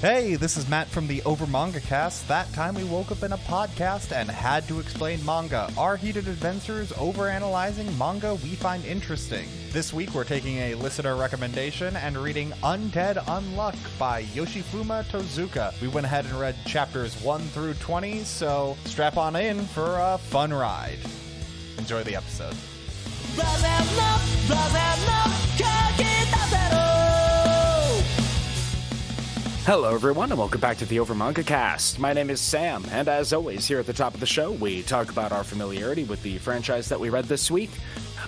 Hey, this is Matt from the Over Manga Cast. That time we woke up in a podcast and had to explain manga. Our heated adventures overanalyzing manga we find interesting. This week we're taking a listener recommendation and reading Undead Unluck by Yoshifumi Tozuka. We went ahead and read chapters 1 through 20, so strap on in for a fun ride. Enjoy the episode. Hello everyone and welcome back to the Over Manga Cast. My name is Sam, and as always here at the top of the show, we talk about our familiarity with the franchise that we read this week.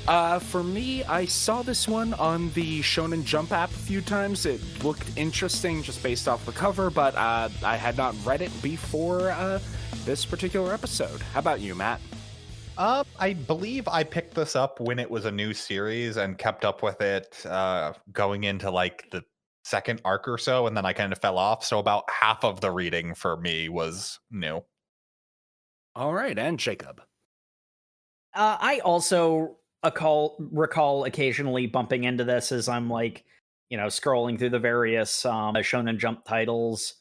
For me, I saw this one on the Shonen Jump app a few times. It looked interesting just based off the cover, but I had not read it before this particular episode. How about you, Matt? I believe I picked this up when it was a new series and kept up with it going into like the second arc or so, and then I kind of fell off. So about half of the reading for me was new. All right, and Jacob. I also recall occasionally bumping into this as I'm scrolling through the various Shonen Jump titles.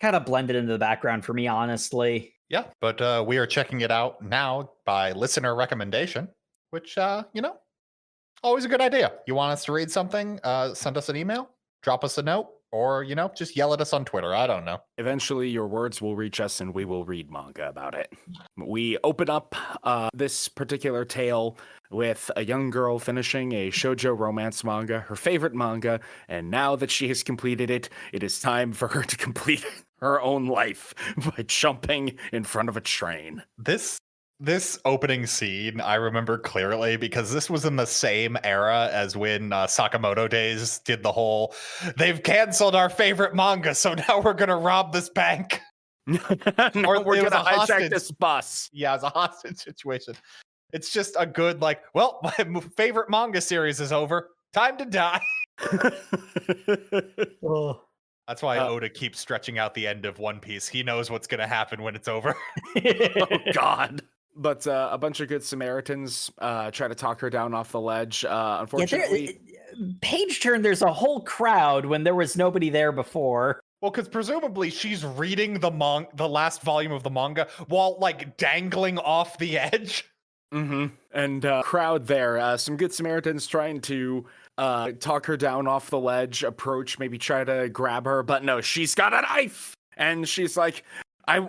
Kind of blended into the background for me, honestly. Yeah, but we are checking it out now by listener recommendation, which, always a good idea. You want us to read something? Send us an email, drop us a note, or, just yell at us on Twitter. I don't know. Eventually, your words will reach us and we will read manga about it. We open up this particular tale with a young girl finishing a shoujo romance manga, her favorite manga, and now that she has completed it, it is time for her to complete her own life by jumping in front of a train. This opening scene, I remember clearly because this was in the same era as when Sakamoto Days did the whole, they've canceled our favorite manga, so now we're going to rob this bank. Or we're going to hijack this bus. Yeah, it's a hostage situation. It's just a good, my favorite manga series is over. Time to die. Oh. That's why Oda keeps stretching out the end of One Piece. He knows what's going to happen when it's over. Oh, God. But a bunch of good Samaritans try to talk her down off the ledge. Unfortunately, page turn. There's a whole crowd when there was nobody there before. Well, because presumably she's reading the last volume of the manga while dangling off the edge. Mm-hmm. And crowd there. Some good Samaritans trying to talk her down off the ledge, approach, maybe try to grab her, but no, she's got a knife, and she's like,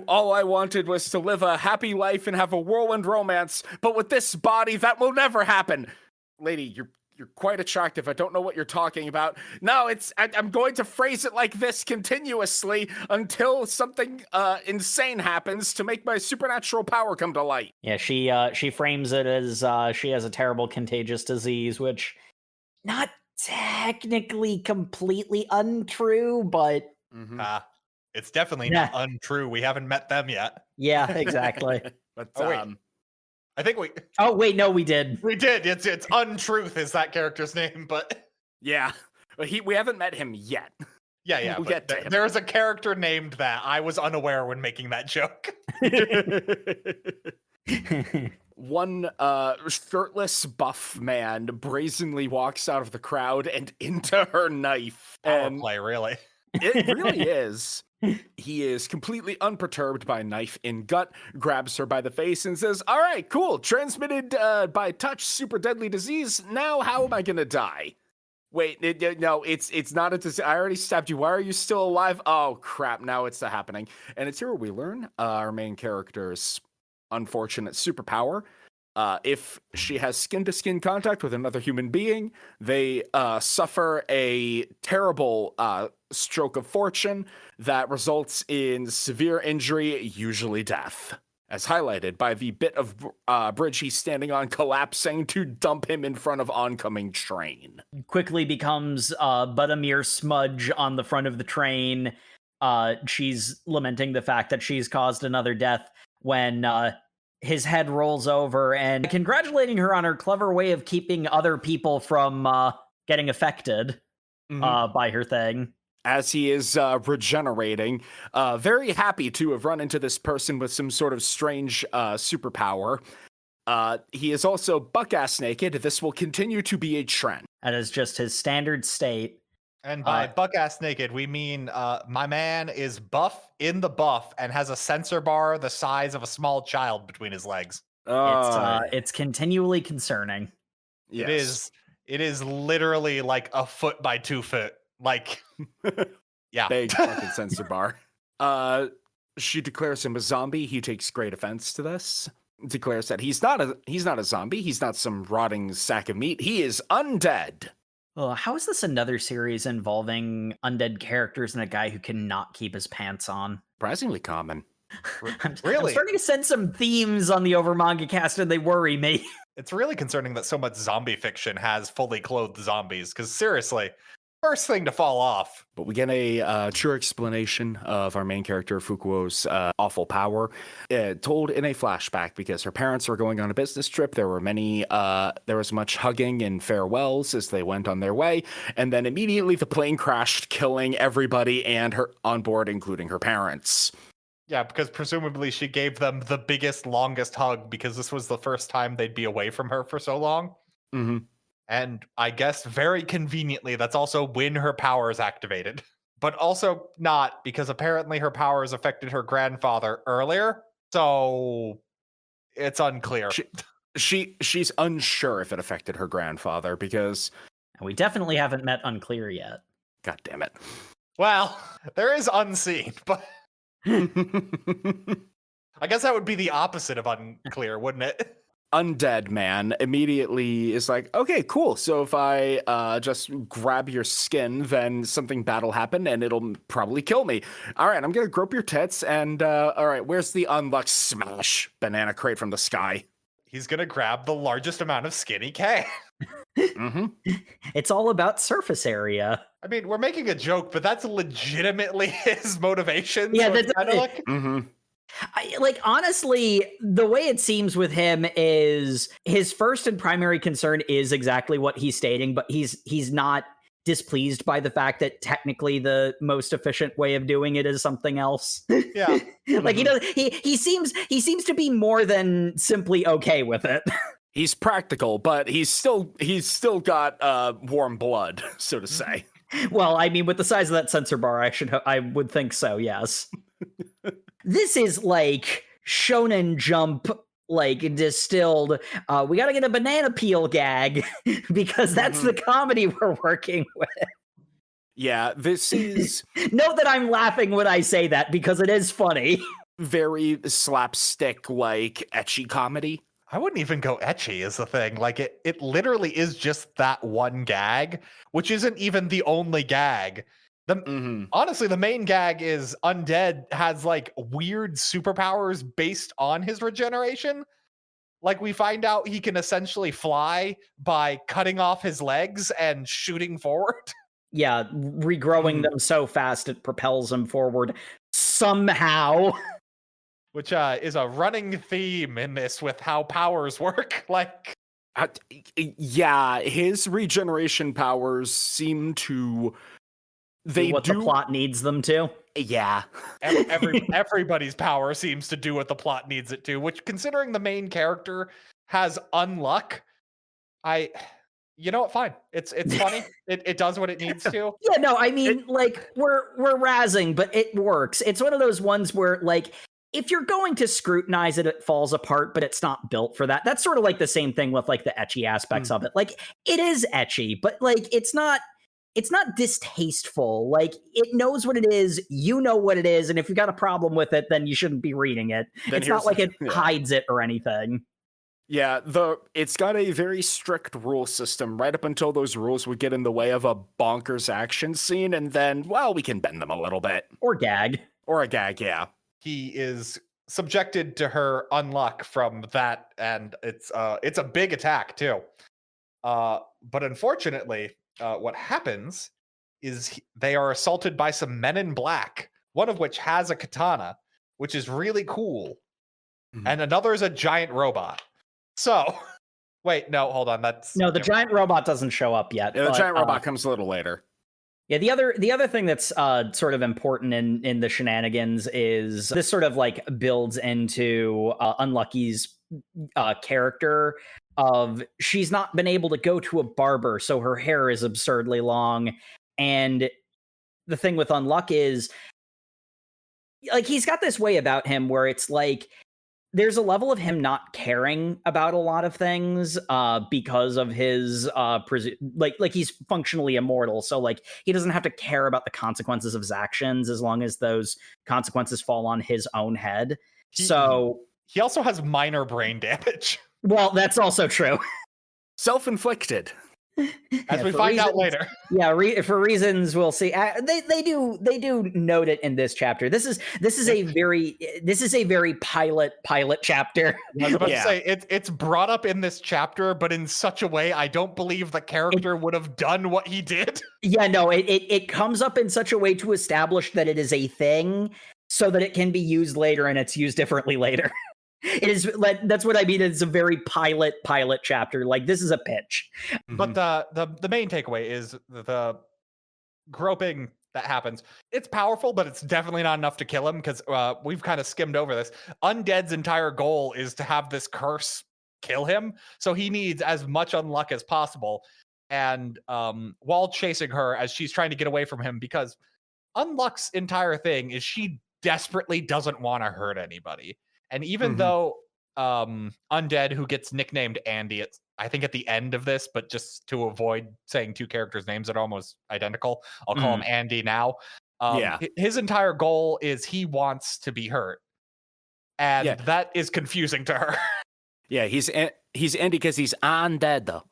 all I wanted was to live a happy life and have a whirlwind romance, but with this body, that will never happen. Lady, you're quite attractive. I don't know what you're talking about. No, I'm going to phrase it like this continuously until something insane happens to make my supernatural power come to light. Yeah, she frames it as she has a terrible contagious disease, which not technically completely untrue, but it's definitely not untrue. We haven't met them yet. Yeah, exactly. But I think we. Oh wait, no, we did. We did. It's Untruth is that character's name, but yeah, but we haven't met him yet. Yeah. We'll get to him. There is a character named that. I was unaware when making that joke. One shirtless buff man brazenly walks out of the crowd and into her knife. And play, really. It really is. He is completely unperturbed by knife in gut, grabs her by the face and says, all right, cool, transmitted by touch, super deadly disease. Now how am I gonna die? Wait, no, it's not a disease. I already stabbed you. Why are you still alive? Oh, crap, now it's happening. And it's here where we learn our main character's unfortunate superpower. If she has skin-to-skin contact with another human being, they suffer a terrible stroke of fortune that results in severe injury, usually death, as highlighted by the bit of bridge he's standing on collapsing to dump him in front of oncoming train. Quickly becomes but a mere smudge on the front of the train. She's lamenting the fact that she's caused another death when his head rolls over and congratulating her on her clever way of keeping other people from getting affected by her thing. As he is regenerating, very happy to have run into this person with some sort of strange superpower. He is also buck-ass naked. This will continue to be a trend. That is just his standard state. And by buck-ass naked, we mean my man is buff in the buff and has a sensor bar the size of a small child between his legs. It's continually concerning. Yes. It is literally like a foot by 2 foot. Like, yeah. Big fucking sensor bar. She declares him a zombie. He takes great offense to this. Declares that he's not a zombie. He's not some rotting sack of meat. He is undead. How is this another series involving undead characters and a guy who cannot keep his pants on? Surprisingly common. I'm Really? starting to sense some themes on the Over Manga Cast, and they worry me. It's really concerning that so much zombie fiction has fully clothed zombies, because seriously, first thing to fall off. But we get a true explanation of our main character, Fukuo's awful power, told in a flashback because her parents were going on a business trip. There was much hugging and farewells as they went on their way. And then immediately the plane crashed, killing everybody and her on board, including her parents. Yeah, because presumably she gave them the biggest, longest hug because this was the first time they'd be away from her for so long. Mm-hmm. And I guess very conveniently, that's also when her powers activated. But also not, because apparently her powers affected her grandfather earlier. So it's unclear. She's unsure if it affected her grandfather because... And we definitely haven't met Unclear yet. God damn it. Well, there is Unseen, but... I guess that would be the opposite of Unclear, wouldn't it? Undead man immediately is like, okay, cool. So if I just grab your skin, then something bad will happen and it'll probably kill me. All right, I'm going to grope your tits and all right, where's the Unluck smash banana crate from the sky? He's going to grab the largest amount of skin he can. Mm-hmm. It's all about surface area. I mean, we're making a joke, but that's legitimately his motivation. Yeah, so that's kind of like... Mm-hmm. Honestly, the way it seems with him is his first and primary concern is exactly what he's stating, but he's not displeased by the fact that technically the most efficient way of doing it is something else. Yeah. Like he seems to be more than simply okay with it. He's practical, but he's still got warm blood, so to say. Well, I mean, with the size of that sensor bar, I would think so, yes. This is like Shonen Jump, like distilled. We got to get a banana peel gag because that's the comedy we're working with. Yeah, this is... Note that I'm laughing when I say that because it is funny. Very slapstick, like ecchi comedy. I wouldn't even go ecchi is the thing. Like it literally is just that one gag, which isn't even the only gag. Honestly, the main gag is Undead has like weird superpowers based on his regeneration. Like we find out he can essentially fly by cutting off his legs and shooting forward. Yeah, regrowing them so fast it propels him forward somehow. Which is a running theme in this with how powers work. Like, yeah, his regeneration powers seem to... They do the plot needs them to. Yeah. Everybody's power seems to do what the plot needs it to, which considering the main character has unluck, you know what, fine. It's funny. It does what it needs to. Yeah, no, I mean, like, we're razzing, but it works. It's one of those ones where, like, if you're going to scrutinize it, it falls apart, but it's not built for that. That's sort of like the same thing with, like, the ecchi aspects of it. Like, it is ecchi, but, like, it's not distasteful. Like, it knows what it is, you know what it is, and if you got a problem with it, then you shouldn't be reading it. Then it's not like it hides it or anything. Yeah, it's got a very strict rule system right up until those rules would get in the way of a bonkers action scene, and then, well, we can bend them a little bit. Or gag. Or a gag, yeah. He is subjected to her unluck from that, and it's a big attack, too. But unfortunately... what happens is they are assaulted by some men in black, one of which has a katana, which is really cool. And another is a giant robot. So, wait, no, hold on. The giant robot doesn't show up yet. Yeah, the giant robot comes a little later. Yeah, the other thing that's sort of important in the shenanigans is this sort of like builds into Unlucky's character of she's not been able to go to a barber, so her hair is absurdly long, And the thing with Unluck is, like, he's got this way about him where it's like, there's a level of him not caring about a lot of things because of his like he's functionally immortal, so like he doesn't have to care about the consequences of his actions as long as those consequences fall on his own head. He also has minor brain damage. Well, that's also true. Self-inflicted. As we find out later. Yeah, for reasons we'll see. They do note it in this chapter. This is a very pilot chapter. I was about to say it's brought up in this chapter, but in such a way I don't believe the character would have done what he did. Yeah, no, it comes up in such a way to establish that it is a thing, so that it can be used later, and it's used differently later. It is, that's what I mean. It's a very pilot chapter. Like, this is a pitch. But the main takeaway is the groping that happens. It's powerful, but it's definitely not enough to kill him, because we've kind of skimmed over this. Undead's entire goal is to have this curse kill him, so he needs as much unluck as possible. And while chasing her as she's trying to get away from him, because Unluck's entire thing is she desperately doesn't want to hurt anybody. And even though Undead, who gets nicknamed Andy, I think at the end of this, but just to avoid saying two characters' names that are almost identical, I'll call him Andy now. His entire goal is he wants to be hurt. And that is confusing to her. Yeah, he's Andy because he's undead, though.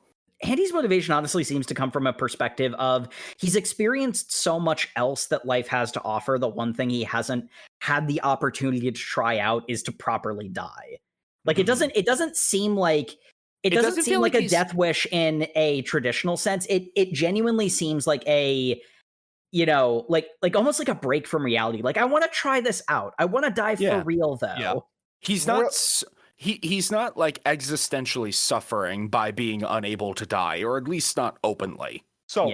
Andy's motivation honestly seems to come from a perspective of he's experienced so much else that life has to offer. The one thing he hasn't had the opportunity to try out is to properly die. Like, it doesn't seem like a death wish in a traditional sense. It genuinely seems like a, like almost like a break from reality. Like, I want to try this out. I want to die for real, though. Yeah. He's not like existentially suffering by being unable to die, or at least not openly. So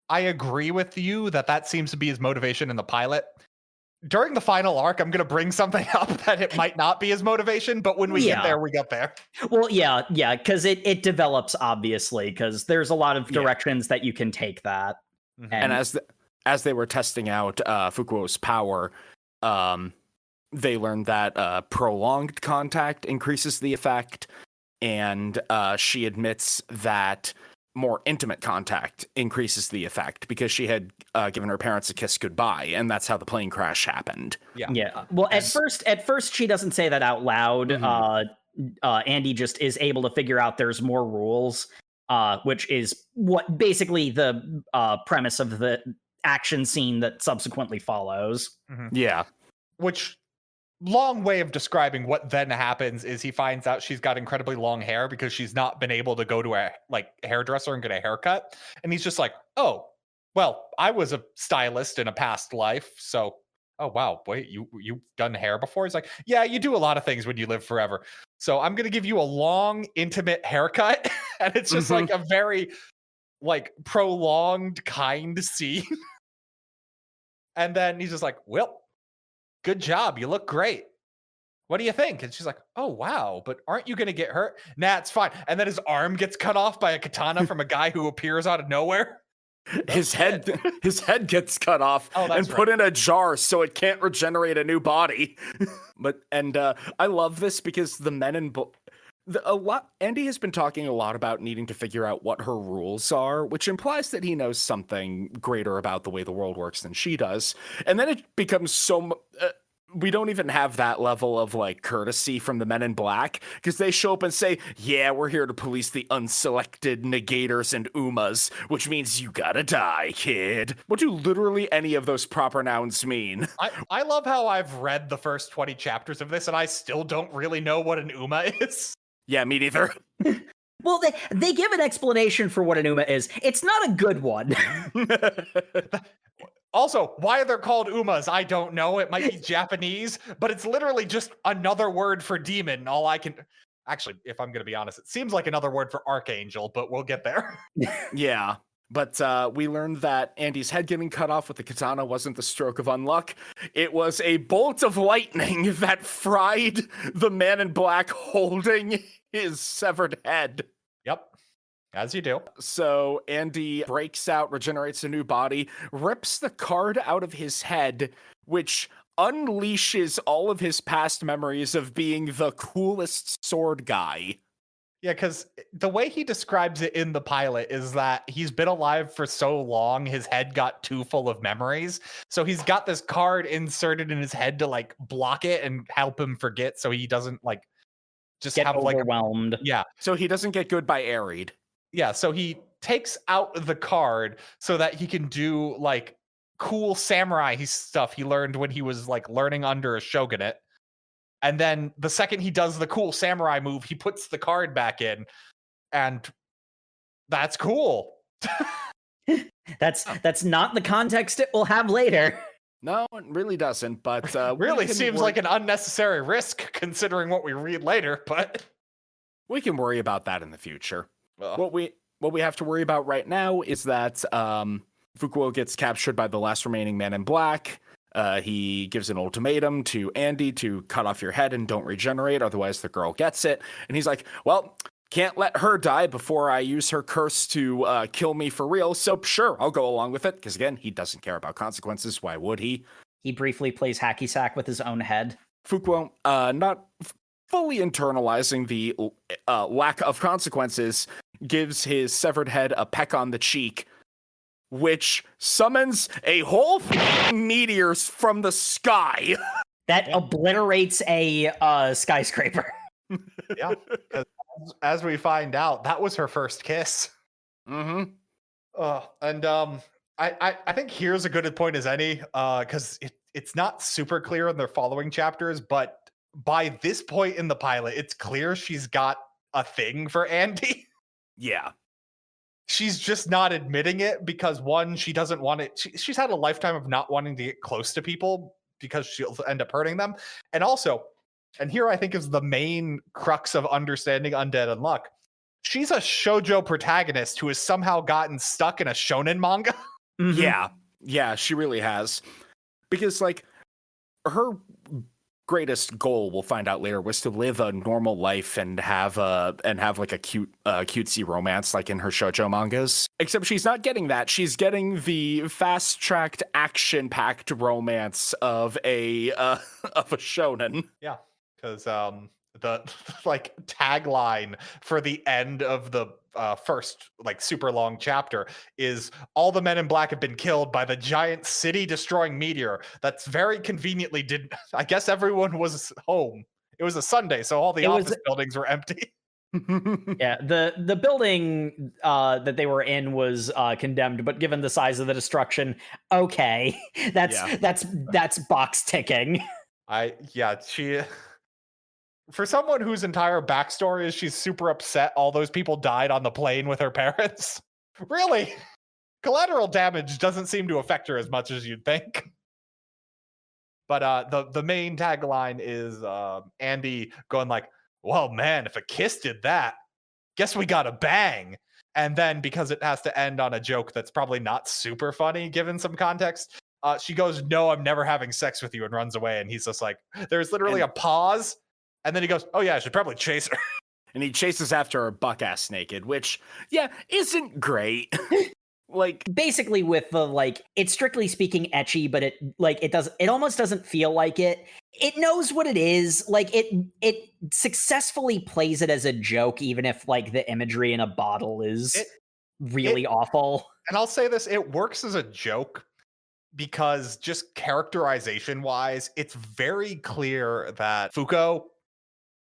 I agree with you that seems to be his motivation in the pilot. During the final arc, I'm going to bring something up that it might not be his motivation, but when we get there, we get there. Well, yeah, because it develops, obviously, because there's a lot of directions that you can take that. And as they were testing out Fuuko's power, they learned that prolonged contact increases the effect, and she admits that more intimate contact increases the effect because she had given her parents a kiss goodbye, and that's how the plane crash happened. Yeah. Well, at first she doesn't say that out loud. Andy just is able to figure out there's more rules, which is what basically the premise of the action scene that subsequently follows. Yeah. Which, long way of describing what then happens is he finds out she's got incredibly long hair because she's not been able to go to a hairdresser and get a haircut. And he's just like, oh, well, I was a stylist in a past life. So, oh, wow, wait, you've done hair before? He's like, yeah, you do a lot of things when you live forever. So I'm going to give you a long, intimate haircut. And it's just like a very prolonged kind scene. And then he's just like, well, good job. You look great. What do you think? And she's like, oh, wow, but aren't you going to get hurt? Nah, it's fine. And then his arm gets cut off by a katana from a guy who appears out of nowhere. His head gets cut off and put in a jar so it can't regenerate a new body. I love this because the men in Andy has been talking a lot about needing to figure out what her rules are, which implies that he knows something greater about the way the world works than she does. And then it becomes we don't even have that level of courtesy from the Men in Black, because they show up and say, yeah, we're here to police the unselected negators and umas, which means you gotta die, kid. What do literally any of those proper nouns mean? I love how I've read the first 20 chapters of this and I still don't really know what an uma is. Yeah, me neither. Well, they give an explanation for what an uma is. It's not a good one. Also, why they're called umas, I don't know. It might be Japanese, but it's literally just another word for demon. Actually, if I'm going to be honest, it seems like another word for archangel, but we'll get there. Yeah, but we learned that Andy's head getting cut off with the katana wasn't the stroke of unluck. It was a bolt of lightning that fried the Man in Black holding his severed head. Yep. As you do. So Andy breaks out, regenerates a new body, rips the card out of his head, which unleashes all of his past memories of being the coolest sword guy. Yeah, because the way he describes it in the pilot is that he's been alive for so long, his head got too full of memories. So he's got this card inserted in his head to like block it and help him forget, so he doesn't like just Get have like overwhelmed. yeah. So he doesn't get good by Arid. Yeah, so he takes out the card so that he can do like cool samurai stuff he learned when he was like learning under a shogunate. And then the second he does the cool samurai move, he puts the card back in, and that's cool. That's not the context it will have later. No, it really doesn't, but Really seems like an unnecessary risk considering what we read later, but we can worry about that in the future. Ugh. What we have to worry about right now is that Fuuko gets captured by the last remaining man in black. He gives an ultimatum to Andy to cut off your head and don't regenerate, otherwise the girl gets it. And he's like, well, can't let her die before I use her curse to kill me for real. So sure, I'll go along with it. Because again, he doesn't care about consequences. Why would he? He briefly plays hacky sack with his own head. Fuuko, not fully internalizing the lack of consequences, gives his severed head a peck on the cheek, which summons a whole meteors from the sky. That obliterates a skyscraper. Yeah, as we find out, that was her first kiss. Mm-hmm. And I think here's a good point as any, because it's not super clear in the following chapters, but by this point in the pilot, it's clear she's got a thing for Andy. Yeah. She's just not admitting it because one, she doesn't want it. She's had a lifetime of not wanting to get close to people because she'll end up hurting them. And also, and here I think is the main crux of understanding Undead Unluck. She's a shoujo protagonist who has somehow gotten stuck in a shonen manga. Mm-hmm. Yeah, she really has. Because like her greatest goal, we'll find out later, was to live a normal life and have like a cutesy romance like in her shoujo mangas. Except she's not getting that. She's getting the fast-tracked, action-packed romance of a shonen. Yeah, because the like tagline for the end of the first like super long chapter is all the men in black have been killed by the giant city destroying meteor that's very conveniently I guess everyone was home. It was a Sunday, so all the office buildings were empty. Yeah, the building that they were in was condemned, but given the size of the destruction, okay, that's box ticking. She for someone whose entire backstory is she's super upset all those people died on the plane with her parents. Really? Collateral damage doesn't seem to affect her as much as you'd think. But the main tagline is Andy going like, well, man, if a kiss did that, guess we got a bang. And then because it has to end on a joke that's probably not super funny given some context, she goes, no, I'm never having sex with you, and runs away. And he's just like, there's literally a pause. And then he goes, oh yeah, I should probably chase her. And he chases after her buck-ass naked, which, yeah, isn't great. Like, basically with the, like, it's strictly speaking ecchi, but it almost doesn't feel like it. It knows what it is. Like, it successfully plays it as a joke, even if, like, the imagery in a bottle is really awful. And I'll say this, it works as a joke because just characterization-wise, it's very clear that Fuuko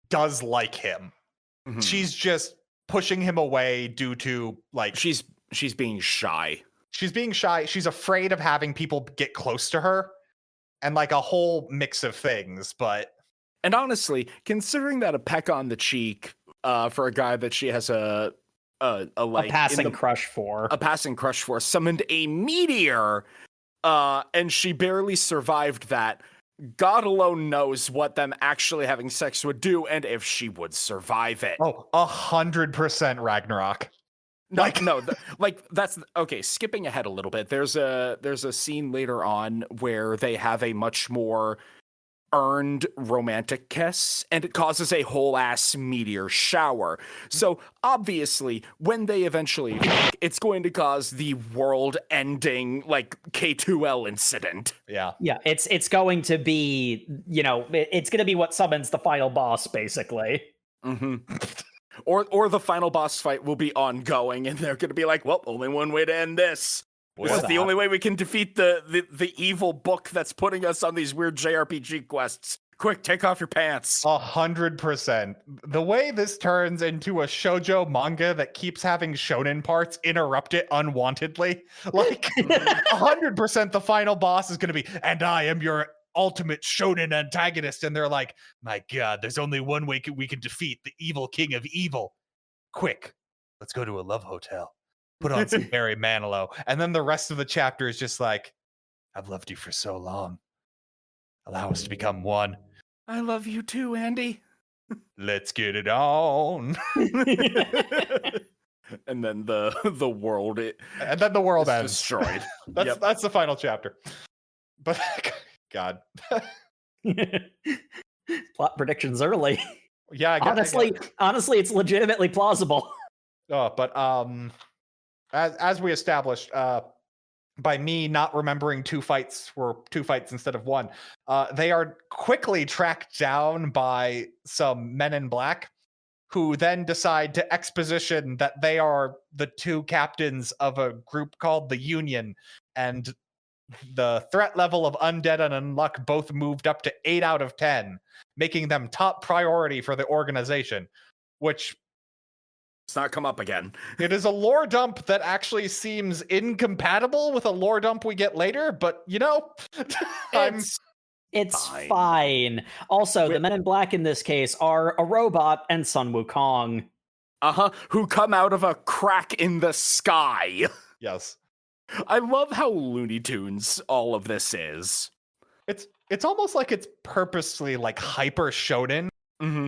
does like him. Mm-hmm. She's just pushing him away due to, like... She's being shy. She's being shy. She's afraid of having people get close to her. And, like, a whole mix of things, but... And honestly, considering that a peck on the cheek for a guy that she has a passing crush for summoned a meteor, and she barely survived that. God alone knows what them actually having sex would do, and if she would survive it. Oh, 100% Ragnarok. That's okay. Skipping ahead a little bit, there's a scene later on where they have a much more earned romantic kiss, and it causes a whole ass meteor shower. So obviously, when they eventually fuck, it's going to cause the world-ending like K2L incident. Yeah. Yeah, it's going to be, it's going to be what summons the final boss, basically. Mm-hmm. Or the final boss fight will be ongoing, and they're going to be like, well, only one way to end this. This is the only way we can defeat the evil book that's putting us on these weird JRPG quests. Quick, take off your pants. 100%. The way this turns into a shoujo manga that keeps having shonen parts interrupt it unwantedly, like 100% the final boss is going to be, and I am your ultimate shonen antagonist, and they're like, my god, there's only one way we can defeat the evil king of evil. Quick, let's go to a love hotel. Put on some Barry Manilow. And then the rest of the chapter is just like, I've loved you for so long. Allow us to become one. I love you too, Andy. Let's get it on. And then the world ends. Destroyed. That's the final chapter. But God. Plot predictions early. Yeah, honestly, it's legitimately plausible. Oh, but as we established, by me not remembering two fights instead of one, they are quickly tracked down by some men in black, who then decide to exposition that they are the two captains of a group called the Union, and the threat level of Undead Unluck both moved up to 8 out of 10, making them top priority for the organization, which it's not come up again. It is a lore dump that actually seems incompatible with a lore dump we get later, but it's fine. Also, the men in black in this case are a robot and Sun Wukong. Who come out of a crack in the sky. Yes. I love how Looney Tunes all of this is. It's almost like it's purposely like hyper shonen. Mm-hmm.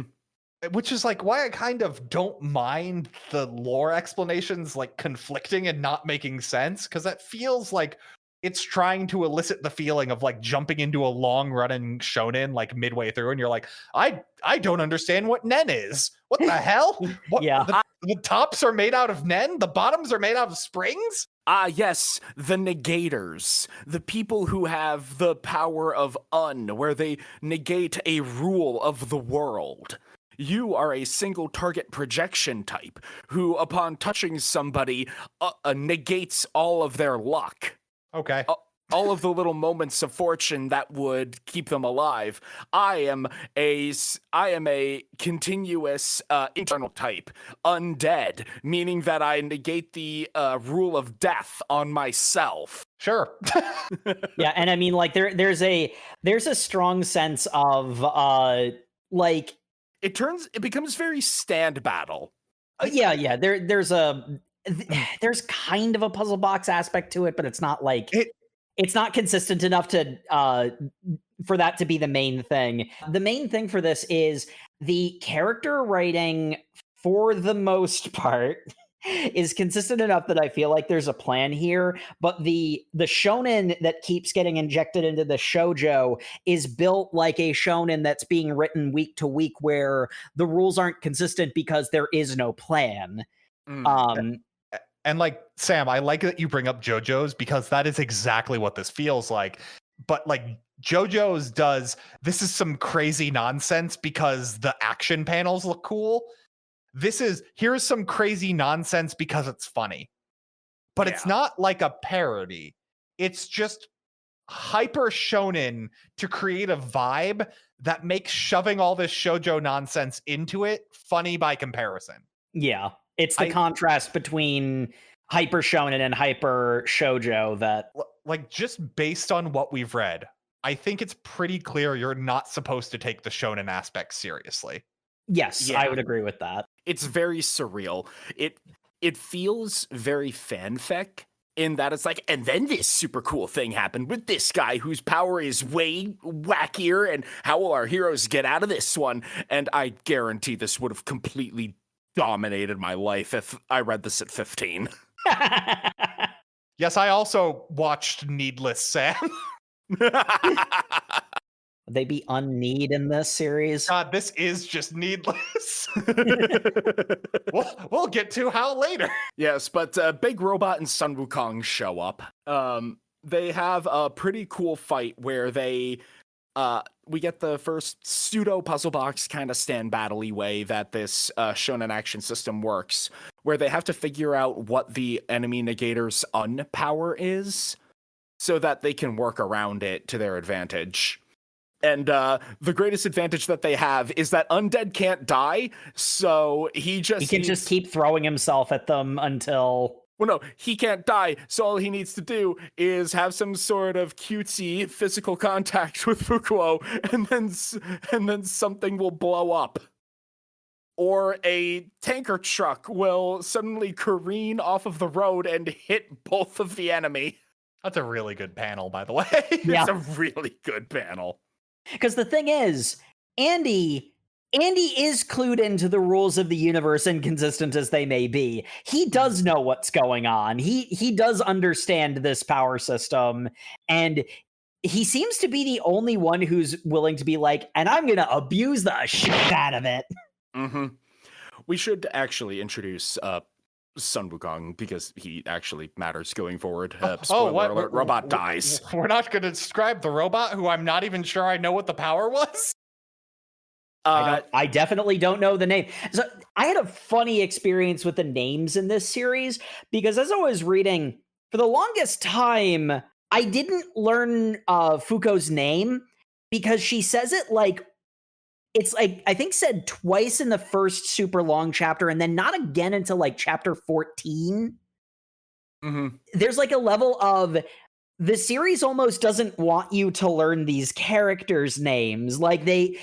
Which is like why I kind of don't mind the lore explanations like conflicting and not making sense, because that feels like it's trying to elicit the feeling of like jumping into a long running shonen like midway through, and you're like, I don't understand what nen is. What the hell? What, yeah, the tops are made out of nen, the bottoms are made out of springs. Yes, the negators, the people who have the power of where they negate a rule of the world. You are a single target projection type who, upon touching somebody, negates all of their luck. Okay. All of the little moments of fortune that would keep them alive. I am a continuous internal type, undead, meaning that I negate the rule of death on myself. Sure. Yeah, and I mean, like there's a strong sense of like. It becomes very stand battle. Yeah. There's kind of a puzzle box aspect to it, but it's not like it's not consistent enough to for that to be the main thing. The main thing for this is the character writing, for the most part, is consistent enough that I feel like there's a plan here, but the shonen that keeps getting injected into the shoujo is built like a shonen that's being written week to week, where the rules aren't consistent because there is no plan. And like, Sam, I like that you bring up JoJo's, because that is exactly what this feels like. But like JoJo's does, this is some crazy nonsense because the action panels look cool. Here's some crazy nonsense because it's funny. But it's not like a parody. It's just hyper shonen to create a vibe that makes shoving all this shoujo nonsense into it funny by comparison. Yeah. It's the contrast between hyper shonen and hyper shoujo that, like, just based on what we've read, I think it's pretty clear you're not supposed to take the shonen aspect seriously. Yes, I would agree with that. It's very surreal. It feels very fanfic in that it's like, and then this super cool thing happened with this guy whose power is way wackier, and how will our heroes get out of this one? And I guarantee this would have completely dominated my life if I read this at 15. Yes, I also watched Needless, Sam. they be unneed in this series? God, this is just needless. we'll get to how later. Yes, but Big Robot and Sun Wukong show up. They have a pretty cool fight where we get the first pseudo puzzle box kind of stand battle-y way that this shonen action system works, where they have to figure out what the enemy negator's unpower is so that they can work around it to their advantage. And the greatest advantage that they have is that Undead can't die, so he can just keep throwing himself at them until... Well, no, he can't die, so all he needs to do is have some sort of cutesy physical contact with Fuuko, and then something will blow up. Or a tanker truck will suddenly careen off of the road and hit both of the enemy. That's a really good panel, by the way. Yeah. It's a really good panel. Because the thing is, Andy is clued into the rules of the universe, inconsistent as they may be. He does know what's going on. He does understand this power system, and he seems to be the only one who's willing to be like, and I'm going to abuse the shit out of it. Mm-hmm. We should actually introduce Sun Wukong, because he actually matters going forward. Spoiler alert, robot dies. We're not going to describe the robot, who I'm not even sure I know what the power was? I definitely don't know the name. So I had a funny experience with the names in this series, because as I was reading, for the longest time, I didn't learn Fuuko's name, because she says it like, it's like, I think said twice in the first super long chapter, and then not again until like chapter 14. Mm-hmm. There's like a level of, the series almost doesn't want you to learn these characters' names. Like they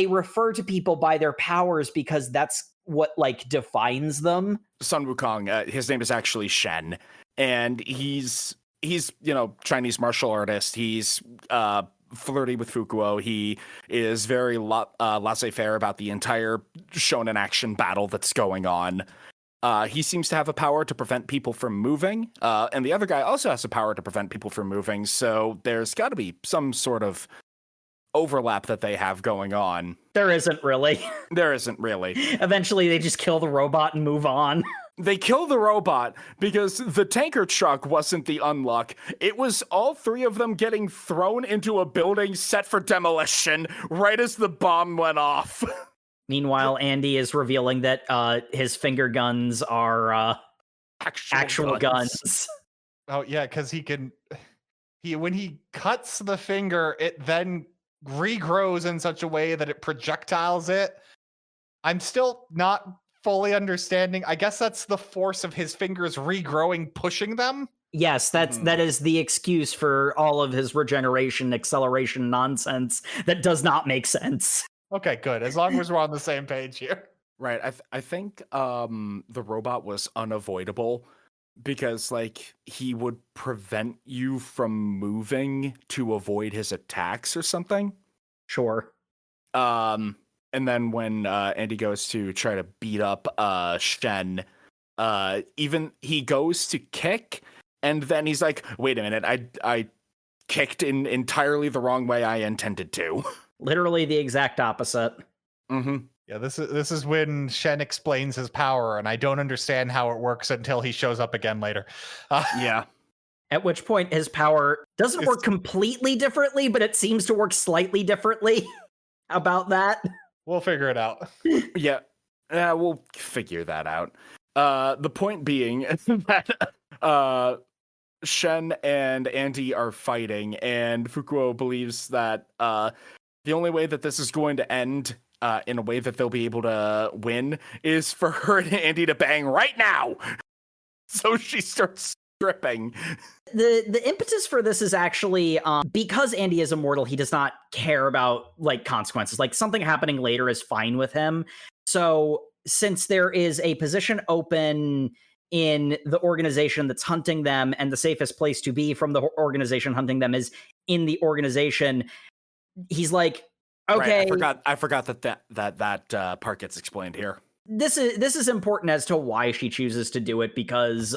refer to people by their powers because that's what like defines them. Sun Wukong, his name is actually Shen, and he's Chinese martial artist. He's flirty with Fuuko. He is very laissez-faire about the entire shonen action battle that's going on. He seems to have a power to prevent people from moving, and the other guy also has a power to prevent people from moving, so there's got to be some sort of overlap that they have going on. There isn't really. There isn't really. Eventually they just kill the robot and move on. They kill the robot because the tanker truck wasn't the unluck. It was all three of them getting thrown into a building set for demolition right as the bomb went off. Meanwhile, Andy is revealing that his finger guns are actual guns. Oh yeah, because when he cuts the finger, it then regrows in such a way that it projectiles it. I'm still not fully understanding. I guess that's the force of his fingers regrowing, pushing them. Yes, that is the excuse for all of his regeneration acceleration nonsense that does not make sense. Okay, good. As long as we're on the same page here. Right. I think the robot was unavoidable because like he would prevent you from moving to avoid his attacks or something. Sure. And then when Andy goes to try to beat up Shen, even he goes to kick, and then he's like, wait a minute, I kicked in entirely the wrong way I intended to. Literally the exact opposite. Mm-hmm. Yeah, this is when Shen explains his power, and I don't understand how it works until he shows up again later. Yeah. At which point his power doesn't work completely differently, but it seems to work slightly differently. About that. We'll figure it out. Yeah, we'll figure that out. The point being that Shen and Andy are fighting, and Fuuko believes that the only way that this is going to end in a way that they'll be able to win is for her and Andy to bang right now. So she starts stripping. The impetus for this is actually because Andy is immortal, he does not care about like consequences. Like something happening later is fine with him. So since there is a position open in the organization that's hunting them, and the safest place to be from the organization hunting them is in the organization, he's like, okay. Right, I forgot that part gets explained here. This is important as to why she chooses to do it, because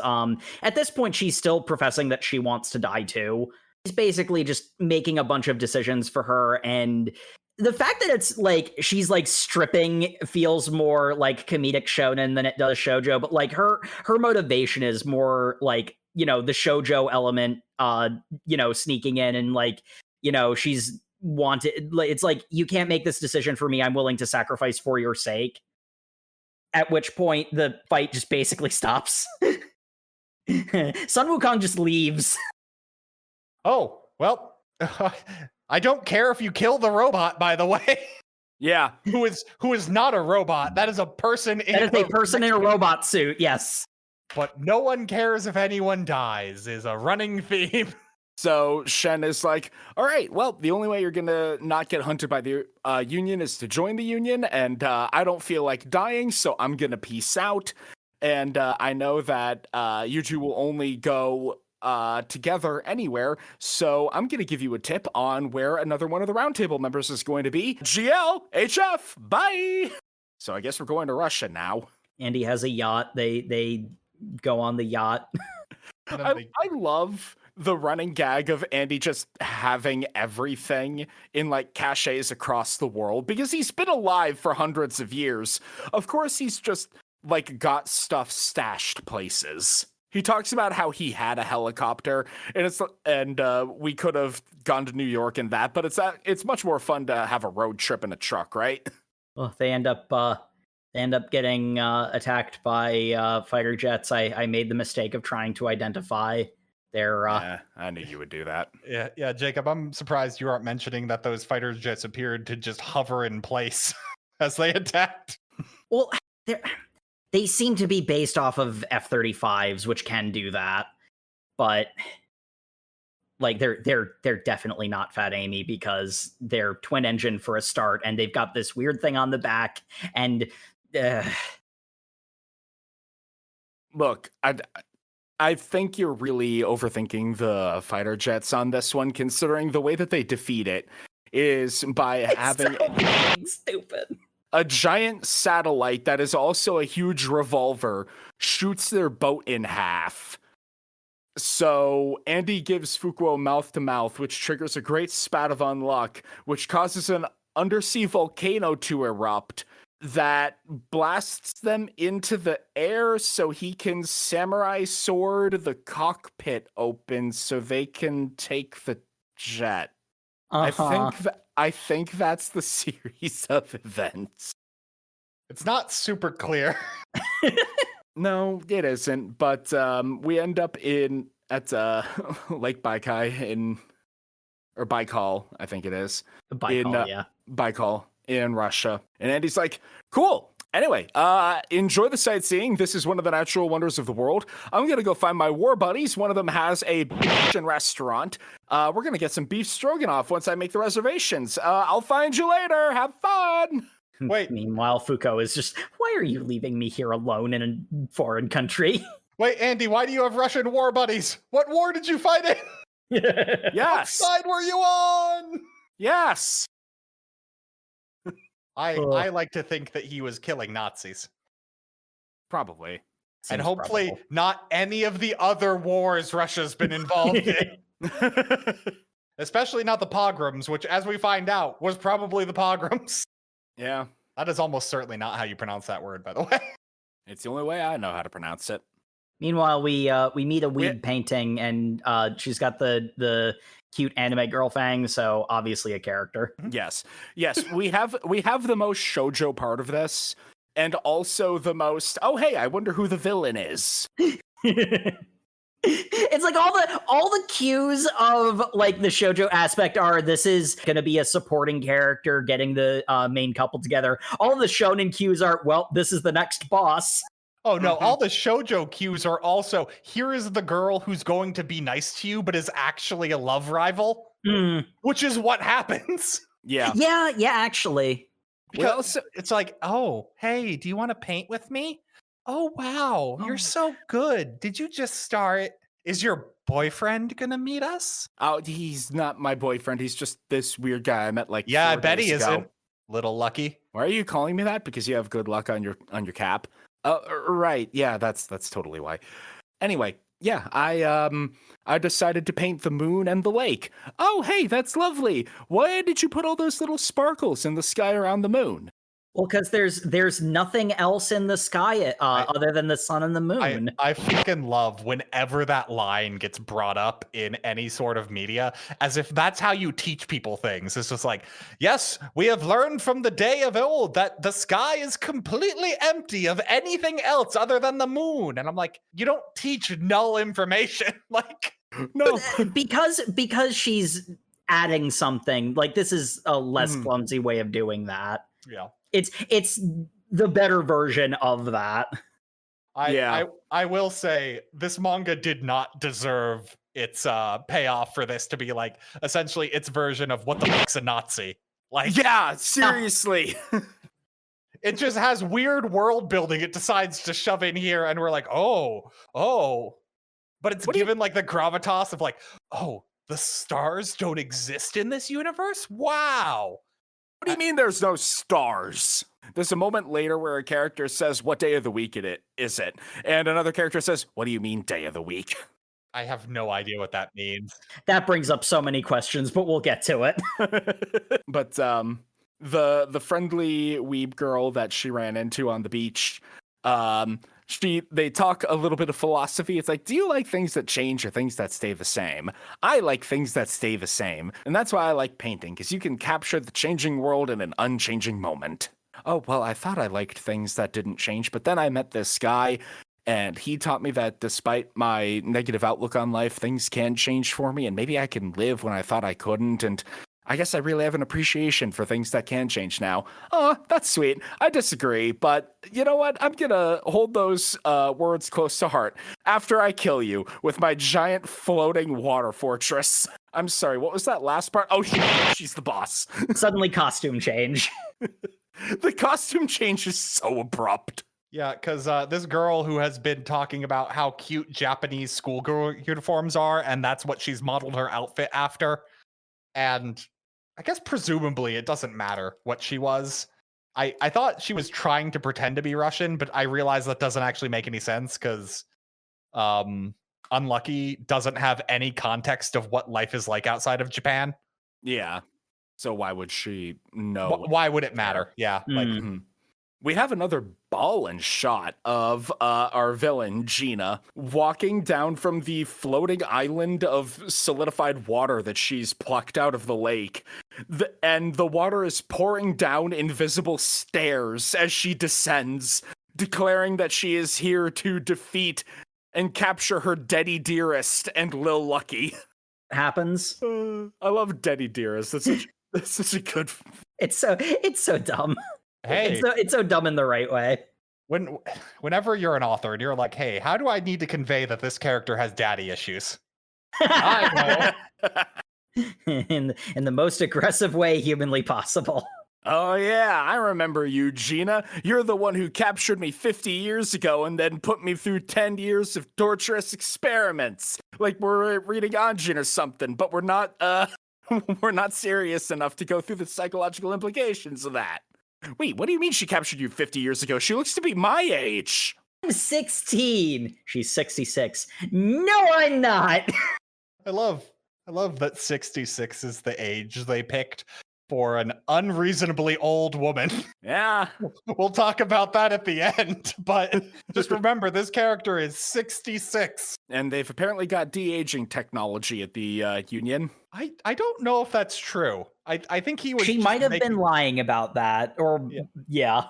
at this point she's still professing that she wants to die too. he's basically just making a bunch of decisions for her, and the fact that it's like she's like stripping feels more like comedic shonen than it does shoujo, but like her motivation is more like, you know, the shoujo element you know, sneaking in, and like, you know, she's wanted, it's like, you can't make this decision for me, I'm willing to sacrifice for your sake, at which point the fight just basically stops. Sun Wukong just leaves. Oh, well, I don't care if you kill the robot, by the way. Yeah. Who is not a robot. That is a person in That is a person in a robot suit, yes. But no one cares if anyone dies is a running theme. So Shen is like, all right, well, the only way you're going to not get hunted by the Union is to join the Union, and I don't feel like dying, so I'm going to peace out. And I know that you two will only go together anywhere, so I'm going to give you a tip on where another one of the roundtable members is going to be. GL, HF, bye! So I guess we're going to Russia now. Andy has a yacht. They go on the yacht. I love the running gag of Andy just having everything in like caches across the world, because he's been alive for hundreds of years. Of course, he's just like got stuff stashed places. He talks about how he had a helicopter, and we could have gone to New York in that, but it's much more fun to have a road trip in a truck, right? Well, they end up getting attacked by fighter jets. I made the mistake of trying to identify their. I knew you would do that. Yeah, Jacob, I'm surprised you aren't mentioning that those fighter jets appeared to just hover in place as they attacked. Well, they seem to be based off of F-35s, which can do that, but like they're definitely not Fat Amy, because they're twin engine for a start, and they've got this weird thing on the back. And look, I think you're really overthinking the fighter jets on this one, considering the way that they defeat it is by having so stupid. A giant satellite that is also a huge revolver shoots their boat in half. So Andy gives Fuuko mouth to mouth, which triggers a great spat of unluck, which causes an undersea volcano to erupt that blasts them into the air, so he can samurai sword the cockpit open so they can take the jet. I think that's the series of events. It's not super clear. No, it isn't. But we end up at Lake Baikal or Baikal, I think it is. Baikal, yeah. Baikal in Russia. And Andy's like, cool. Anyway, enjoy the sightseeing. This is one of the natural wonders of the world. I'm going to go find my war buddies. One of them has a restaurant. We're going to get some beef stroganoff once I make the reservations. I'll find you later. Have fun. Wait. Meanwhile, Fuuko is just, why are you leaving me here alone in a foreign country? Wait, Andy, why do you have Russian war buddies? What war did you fight in? Yes. What side were you on? Yes. I like to think that he was killing Nazis. Probably. And hopefully not any of the other wars Russia's been involved in. Especially not the pogroms, which, as we find out, was probably the pogroms. Yeah. That is almost certainly not how you pronounce that word, by the way. It's the only way I know how to pronounce it. Meanwhile, we meet a weed painting, and she's got the cute anime girl fang, so obviously a character. Yes. We have the most shoujo part of this, and also the most, oh hey, I wonder who the villain is. It's like all the cues of like the shoujo aspect are, this is gonna be a supporting character getting the main couple together. All of the shonen cues are, well, this is the next boss. Oh no, all the shoujo cues are also, here is the girl who's going to be nice to you, but is actually a love rival, which is what happens. Yeah, actually. Because it's like, oh, hey, do you want to paint with me? Oh, wow, you're so good. Did you just start? Is your boyfriend gonna meet us? Oh, he's not my boyfriend. He's just this weird guy I met like 4 I bet days he ago. isn't. Little Lucky. Why are you calling me that? Because you have good luck on your cap? Right. Yeah, that's totally why. Anyway, Yeah, I decided to paint the moon and the lake. Oh, hey, that's lovely. Why did you put all those little sparkles in the sky around the moon? Well, because there's nothing else in the sky other than the sun and the moon. I freaking love whenever that line gets brought up in any sort of media, as if that's how you teach people things. It's just like, yes, we have learned from the day of old that the sky is completely empty of anything else other than the moon. And I'm like, you don't teach null information. Like, No. because she's adding something. Like, this is a less Mhm. clumsy way of doing that. yeah. It's the better version of that. I will say this manga did not deserve its payoff for this to be like essentially its version of what the fuck's a Nazi. Like, Yeah, seriously. it just has weird world building it decides to shove in here, and we're like, oh, but it's given like the gravitas of like, oh, the stars don't exist in this universe. Wow. What do you mean there's no stars? There's a moment later where a character says, what day of the week is it? And another character says, what do you mean day of the week? I have no idea what that means. That brings up so many questions, but we'll get to it. But the friendly weeb girl that she ran into on the beach, they talk a little bit of philosophy. It's like, do you like things that change or things that stay the same? I like things that stay the same. And that's why I like painting, because you can capture the changing world in an unchanging moment. Oh, well, I thought I liked things that didn't change, but then I met this guy, and he taught me that despite my negative outlook on life, things can change for me, and maybe I can live when I thought I couldn't, and I guess I really have an appreciation for things that can change now. Oh, that's sweet. I disagree, but you know what? I'm gonna hold those words close to heart after I kill you with my giant floating water fortress. I'm sorry, what was that last part? Oh, she's the boss. Suddenly costume change. The costume change is so abrupt. Yeah, because this girl who has been talking about how cute Japanese schoolgirl uniforms are, and that's what she's modeled her outfit after. And I guess presumably it doesn't matter what she was. I thought she was trying to pretend to be Russian, but I realized that doesn't actually make any sense because Unlucky doesn't have any context of what life is like outside of Japan. Yeah. So why would she know? Why would it matter? Yeah. Like, we have another ball-in shot of our villain, Gina, walking down from the floating island of solidified water that she's plucked out of the lake. And the water is pouring down invisible stairs as she descends, declaring that she is here to defeat and capture her Deddy Dearest and Lil Lucky. Happens. I love Deddy Dearest. That's such a good... It's so dumb. hey, It's so dumb in the right way. Whenever you're an author and you're like, hey, how do I need to convey that this character has daddy issues? I know. in the most aggressive way humanly possible. Oh yeah, I remember you, Gina. You're the one who captured me 50 years ago and then put me through 10 years of torturous experiments. Like we're reading Anjin or something, but we're not we're not serious enough to go through the psychological implications of that. Wait, what do you mean she captured you 50 years ago? She looks to be my age. I'm 16. She's 66. No, I'm not. I love that 66 is the age they picked for an unreasonably old woman. Yeah. We'll talk about that at the end, but just remember this character is 66. And they've apparently got de-aging technology at the Union. I don't know if that's true. I think he was. She might have been lying about that, or yeah.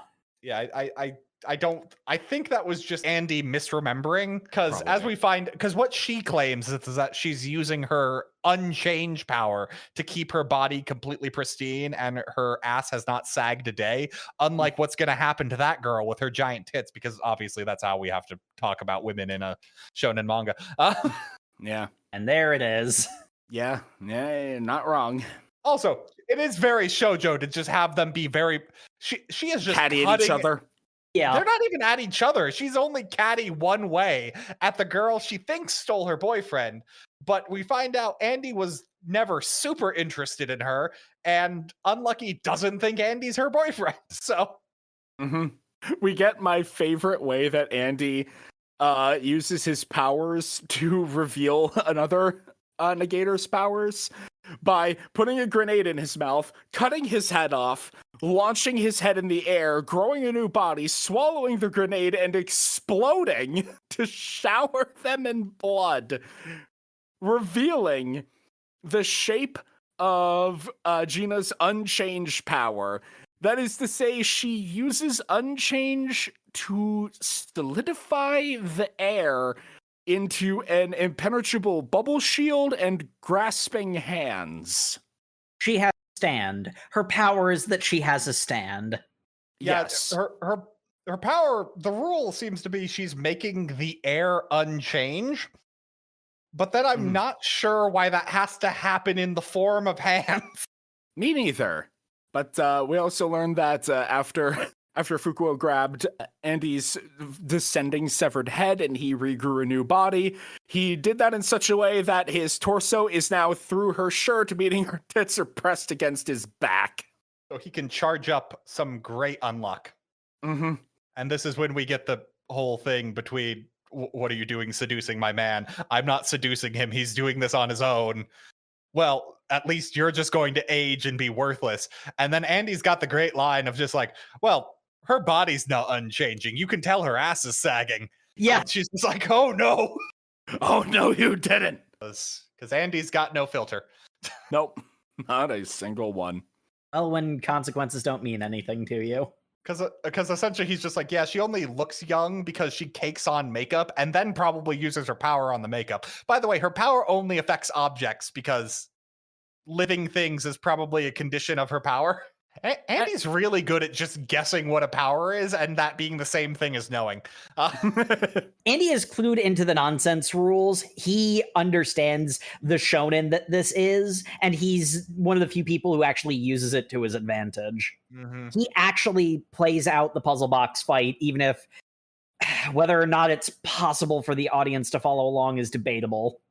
I think that was just Andy misremembering, because as we find, because what she claims is that she's using her unchanged power to keep her body completely pristine and her ass has not sagged a day, unlike what's going to happen to that girl with her giant tits, because obviously that's how we have to talk about women in a shonen manga. Yeah. And there it is. Yeah, not wrong. Also, it is very shoujo to just have them be very... She is just catty at each other. Yeah. They're not even at each other. She's only catty one way at the girl she thinks stole her boyfriend. But we find out Andy was never super interested in her, and Unlucky doesn't think Andy's her boyfriend. So we get my favorite way that Andy uses his powers to reveal another negator's powers by putting a grenade in his mouth, cutting his head off, launching his head in the air, growing a new body, swallowing the grenade, and exploding to shower them in blood, revealing the shape of Gina's Unchange power. That is to say, she uses Unchange to solidify the air into an impenetrable bubble shield and grasping hands. She has a stand. Her power is that she has a stand. Yeah, Yes. her power, the rule seems to be she's making the air unchange. But then I'm not sure why that has to happen in the form of hands. Me neither. But we also learned that after Fukuo grabbed Andy's descending severed head and he regrew a new body, he did that in such a way that his torso is now through her shirt, meaning her tits are pressed against his back. So he can charge up some great unluck. Mm-hmm. And this is when we get the whole thing between, what are you doing seducing my man? I'm not seducing him. He's doing this on his own. Well, at least you're just going to age and be worthless. And then Andy's got the great line of just like, well, her body's not unchanging. You can tell her ass is sagging. Yeah. And she's just like, oh no. Oh no, you didn't. Because Andy's got no filter. Nope. Not a single one. Well, when consequences don't mean anything to you. Because essentially he's just like, yeah, she only looks young because she cakes on makeup and then probably uses her power on the makeup. By the way, her power only affects objects because living things is probably a condition of her power. Andy's really good at just guessing what a power is and that being the same thing as knowing. Andy is clued into the nonsense rules. He understands the shonen that this is, and he's one of the few people who actually uses it to his advantage. Mm-hmm. He actually plays out the puzzle box fight, even if whether or not it's possible for the audience to follow along is debatable.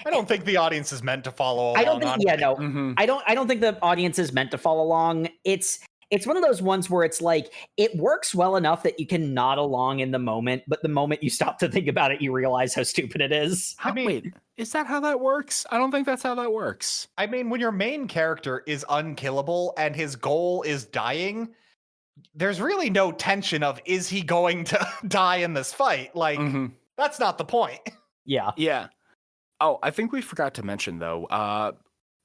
I don't think the audience is meant to follow along. I don't think, honestly. yeah, no, Mm-hmm. I don't think the audience is meant to follow along. It's one of those ones where it's like, it works well enough that you can nod along in the moment, but the moment you stop to think about it, you realize how stupid it is. Wait, is that how that works? I don't think that's how that works. I mean, when your main character is unkillable and his goal is dying, there's really no tension of, is he going to die in this fight? Like, that's not the point. Yeah. Yeah. Oh, I think we forgot to mention, though,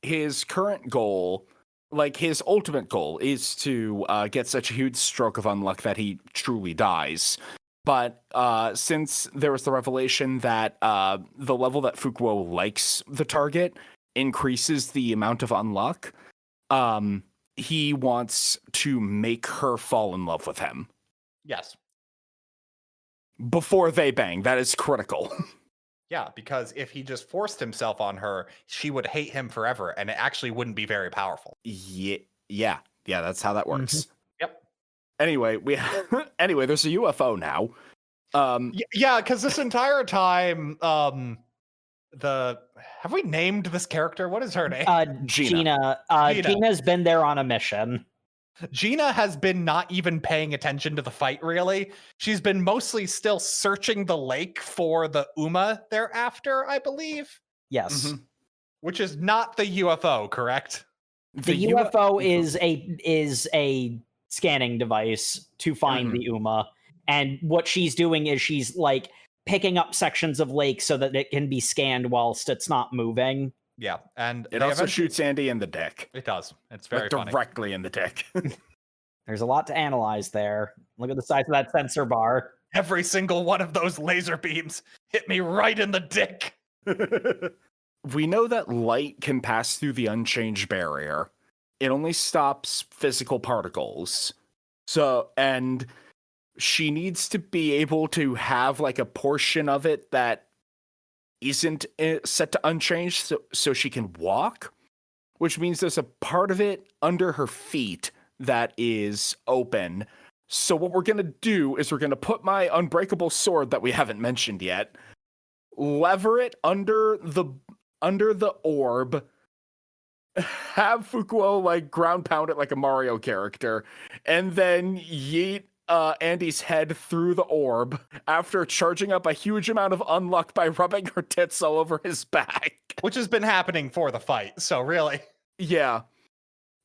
his current goal, like his ultimate goal, is to get such a huge stroke of unluck that he truly dies. But since there was the revelation that the level that Fukuo likes the target increases the amount of unluck, he wants to make her fall in love with him. Yes. Before they bang. That is critical. Yeah, because if he just forced himself on her, she would hate him forever, and it actually wouldn't be very powerful. Yeah, that's how that works. Yep. Anyway, there's a UFO now. Yeah, because this entire time, have we named this character? What is her name? Gina. Gina. Gina's been there on a mission. Gina has been not even paying attention to the fight, really. She's been mostly still searching the lake for the Uma thereafter, I believe. Yes. Which is not the UFO, correct? The UFO is a scanning device to find the Uma. And what she's doing is she's like picking up sections of lake so that it can be scanned whilst it's not moving. Yeah, and it also shoots Andy in the dick. It does. It's very funny. Directly in the dick. There's a lot to analyze there. Look at the size of that sensor bar. Every single one of those laser beams hit me right in the dick. We know that light can pass through the unchanged barrier. It only stops physical particles. So, and she needs to be able to have like a portion of it that isn't set to unchanged so she can walk, which means there's a part of it under her feet that is open. So what we're going to do is we're going to put my unbreakable sword that we haven't mentioned yet, lever it under the orb, have Fukuo like ground pound it like a Mario character, and then yeet Andy's head through the orb after charging up a huge amount of unluck by rubbing her tits all over his back. Which has been happening for the fight, so really. Yeah.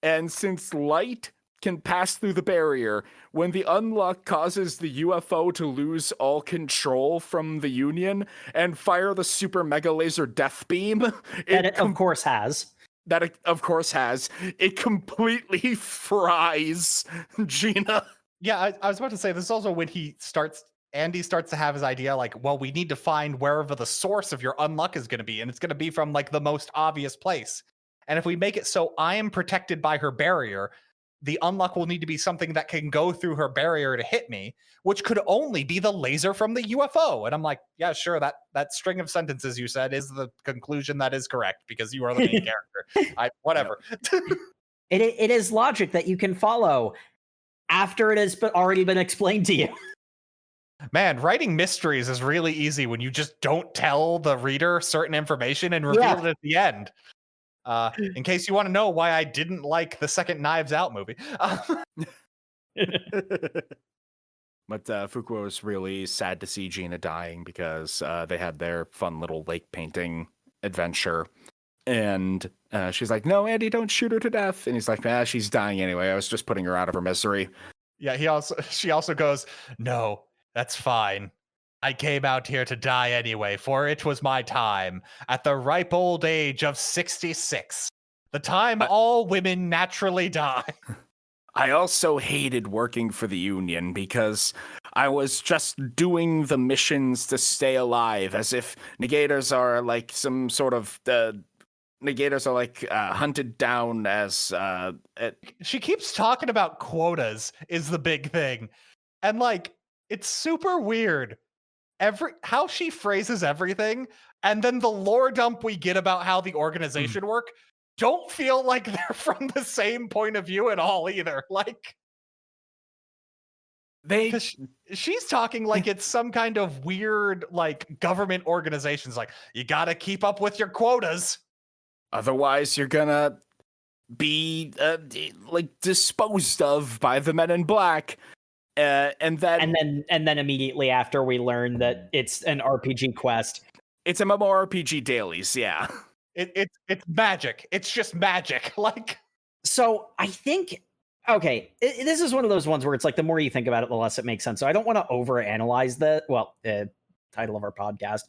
And since light can pass through the barrier, when the unluck causes the UFO to lose all control from the Union and fire the super mega laser death beam, of course has. That it, of course, has. It completely fries Gina. Yeah, I was about to say, this is also when Andy starts to have his idea, like, well, we need to find wherever the source of your unluck is going to be, and it's going to be from, like, the most obvious place. And if we make it so I am protected by her barrier, the unluck will need to be something that can go through her barrier to hit me, which could only be the laser from the UFO. And I'm like, yeah, sure, that string of sentences you said is the conclusion that is correct, because you are the main character. Whatever. It is logic that you can follow after it has already been explained to you. Man, writing mysteries is really easy when you just don't tell the reader certain information and reveal it at the end. In case you want to know why I didn't like the second Knives Out movie. But Fuuko was really sad to see Gina dying, because they had their fun little lake painting adventure. And she's like, no, Andy, don't shoot her to death. And he's like, she's dying anyway. I was just putting her out of her misery. Yeah, she also goes, no, that's fine. I came out here to die anyway, for it was my time, at the ripe old age of 66. The time all women naturally die. I also hated working for the Union, because I was just doing the missions to stay alive, as if negators are like some sort of... negators are like hunted down as... She keeps talking about quotas is the big thing. And like, it's super weird. How she phrases everything, and then the lore dump we get about how the organization work don't feel like they're from the same point of view at all either. Like, she's talking like it's some kind of weird, like, government organizations. Like, you gotta keep up with your quotas. Otherwise, you're gonna be like disposed of by the Men in Black. And then immediately after, we learn that it's an RPG quest. It's a MMORPG dailies, yeah. It's magic. It's just magic. Like, so I think, okay, this is one of those ones where it's like the more you think about it, the less it makes sense. So I don't want to overanalyze the title of our podcast.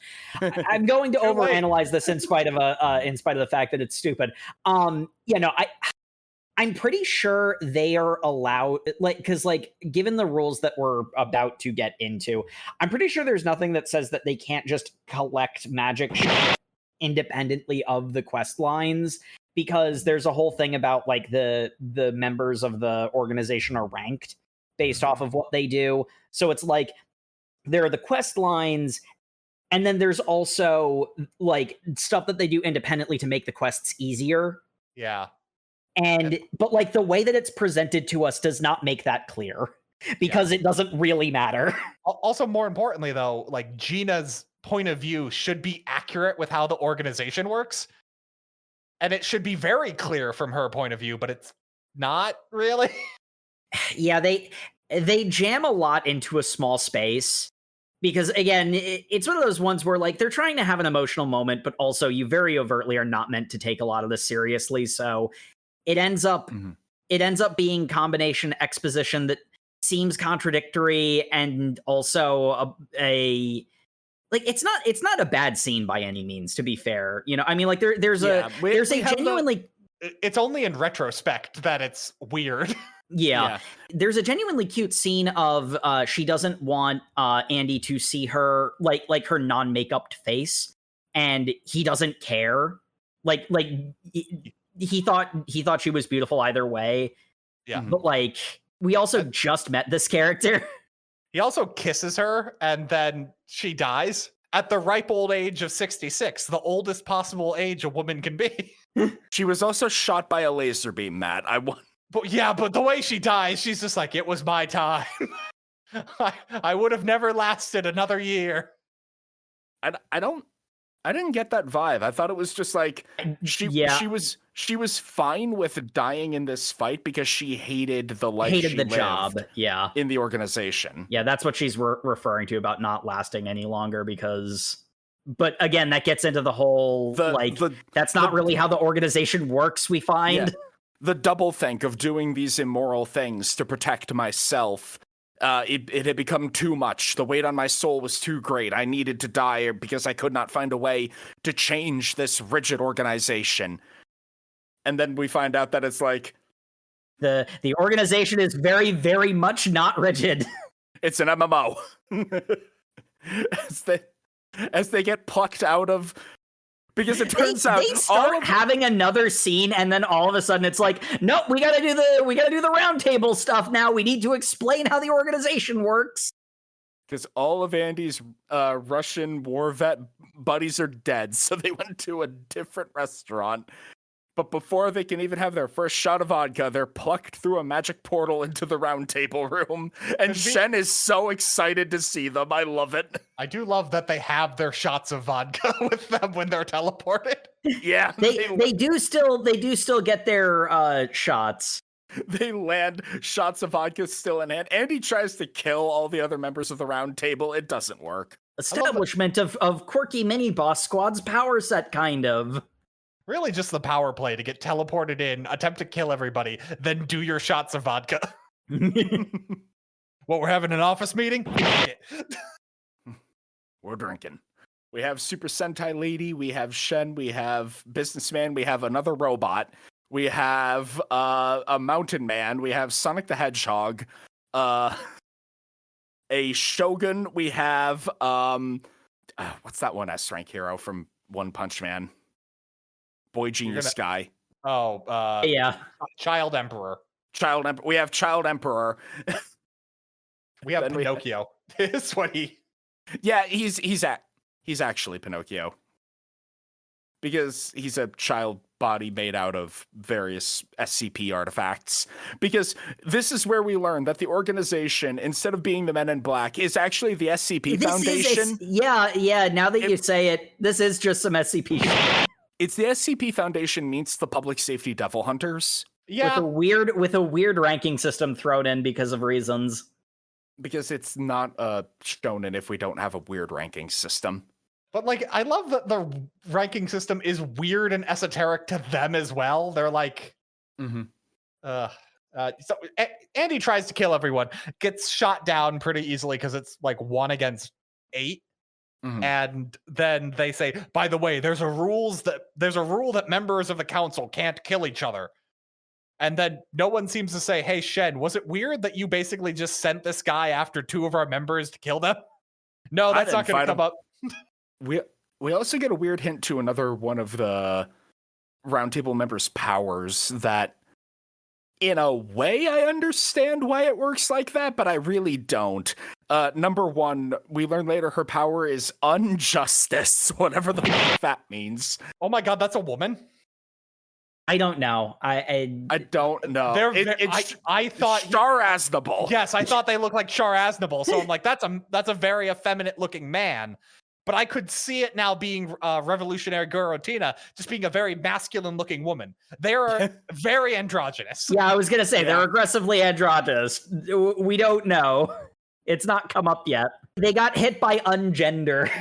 I'm going to overanalyze this in spite of the fact that it's stupid. I'm pretty sure they are allowed, like, because, like, given the rules that we're about to get into, I'm pretty sure there's nothing that says that they can't just collect magic independently of the quest lines, because there's a whole thing about, like, the members of the organization are ranked based off of what they do. So it's like, there are the quest lines, and then there's also, like, stuff that they do independently to make the quests easier. Yeah. But like, the way that it's presented to us does not make that clear, because it doesn't really matter. Also, more importantly, though, like, Gina's point of view should be accurate with how the organization works. And it should be very clear from her point of view, but it's not really. Yeah, they jam a lot into a small space, because, again, it's one of those ones where, like, they're trying to have an emotional moment, but also you very overtly are not meant to take a lot of this seriously. So it ends up being combination exposition that seems contradictory, and also it's not a bad scene by any means, to be fair. You know, I mean, like, there's a genuinely... It's only in retrospect that it's weird. Yeah. There's a genuinely cute scene of she doesn't want Andy to see her like her non-makeuped face, and he doesn't care. Like he thought she was beautiful either way. Yeah. But, like, we also just met this character. He also kisses her, and then she dies at the ripe old age of 66, the oldest possible age a woman can be. She was also shot by a laser beam, Matt. But the way she dies, she's just like, it was my time. I would have never lasted another year. I don't I didn't get that vibe. I thought it was just like she was fine with dying in this fight because she hated the life she lived job. Yeah, in the organization. Yeah, that's what she's referring to about not lasting any longer because. But again, that gets into the whole that's not really how the organization works. We find the double think of doing these immoral things to protect myself. It had become too much. The weight on my soul was too great. I needed to die because I could not find a way to change this rigid organization. And then we find out that it's like the organization is very, very much not rigid. It's an MMO. as they get plucked out of. Because it turns out they start having another scene, and then all of a sudden it's like, nope, we gotta do the round table stuff now. We need to explain how the organization works. Because all of Andy's Russian war vet buddies are dead, so they went to a different restaurant. But before they can even have their first shot of vodka, they're plucked through a magic portal into the round table room. And Shen is so excited to see them. I love it. I do love that they have their shots of vodka with them when they're teleported. Yeah. They do still get their shots. They land, shots of vodka still in hand. Andy tries to kill all the other members of the round table. It doesn't work. Establishment of quirky mini boss squad's power set, kind of. Really just the power play to get teleported in, attempt to kill everybody, then do your shots of vodka. What, we're having an office meeting? We're drinking. We have Super Sentai Lady, we have Shen, we have Businessman, we have another robot, we have a Mountain Man, we have Sonic the Hedgehog, a Shogun, we have, what's that one S-rank hero from One Punch Man? Boy Genius guy. Oh, yeah. Child Emperor. We have Child Emperor. We have Pinocchio. Is what he. Yeah, he's actually Pinocchio. Because he's a child body made out of various SCP artifacts. Because this is where we learn that the organization, instead of being the Men in Black, is actually the SCP Foundation. Now that you say it, this is just some SCP shit. It's the SCP Foundation meets the Public Safety Devil Hunters. Yeah. With a weird ranking system thrown in because of reasons. Because it's not a shonen if we don't have a weird ranking system. But I love that the ranking system is weird and esoteric to them as well. They're like, so Andy tries to kill everyone, gets shot down pretty easily because it's 1 against 8. Mm-hmm. And then they say, by the way, there's a rule that members of the council can't kill each other. And then no one seems to say, hey, Shen, was it weird that you basically just sent this guy after 2 of our members to kill them? No, that's not going to come up. We also get a weird hint to another one of the Roundtable members' powers that, in a way, I understand why it works like that, but I really don't. Number 1, we learn later her power is injustice, whatever the fuck that means. Oh my god, that's a woman? I don't know. I don't know. I thought Char Aznable. Yes, I thought they looked like Char Aznable, so I'm like, that's a very effeminate looking man. But I could see it now being Revolutionary Girl Tina just being a very masculine looking woman. They're very androgynous. Yeah, I was going to say, they're aggressively androgynous. We don't know. It's not come up yet. They got hit by ungender.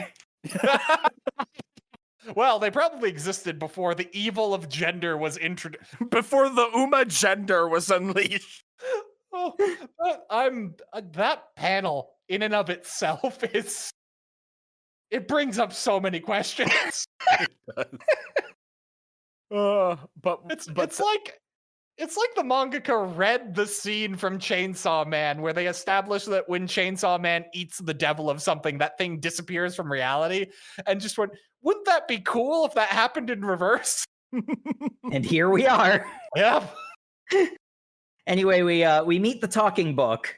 Well, they probably existed before the evil of gender was introduced. Before the Uma gender was unleashed. Oh, that panel in and of itself is... It brings up so many questions. It does. It's like the mangaka read the scene from Chainsaw Man where they establish that when Chainsaw Man eats the devil of something, that thing disappears from reality, and just went, wouldn't that be cool if that happened in reverse? And here we are. Yeah. Anyway, we meet the talking book.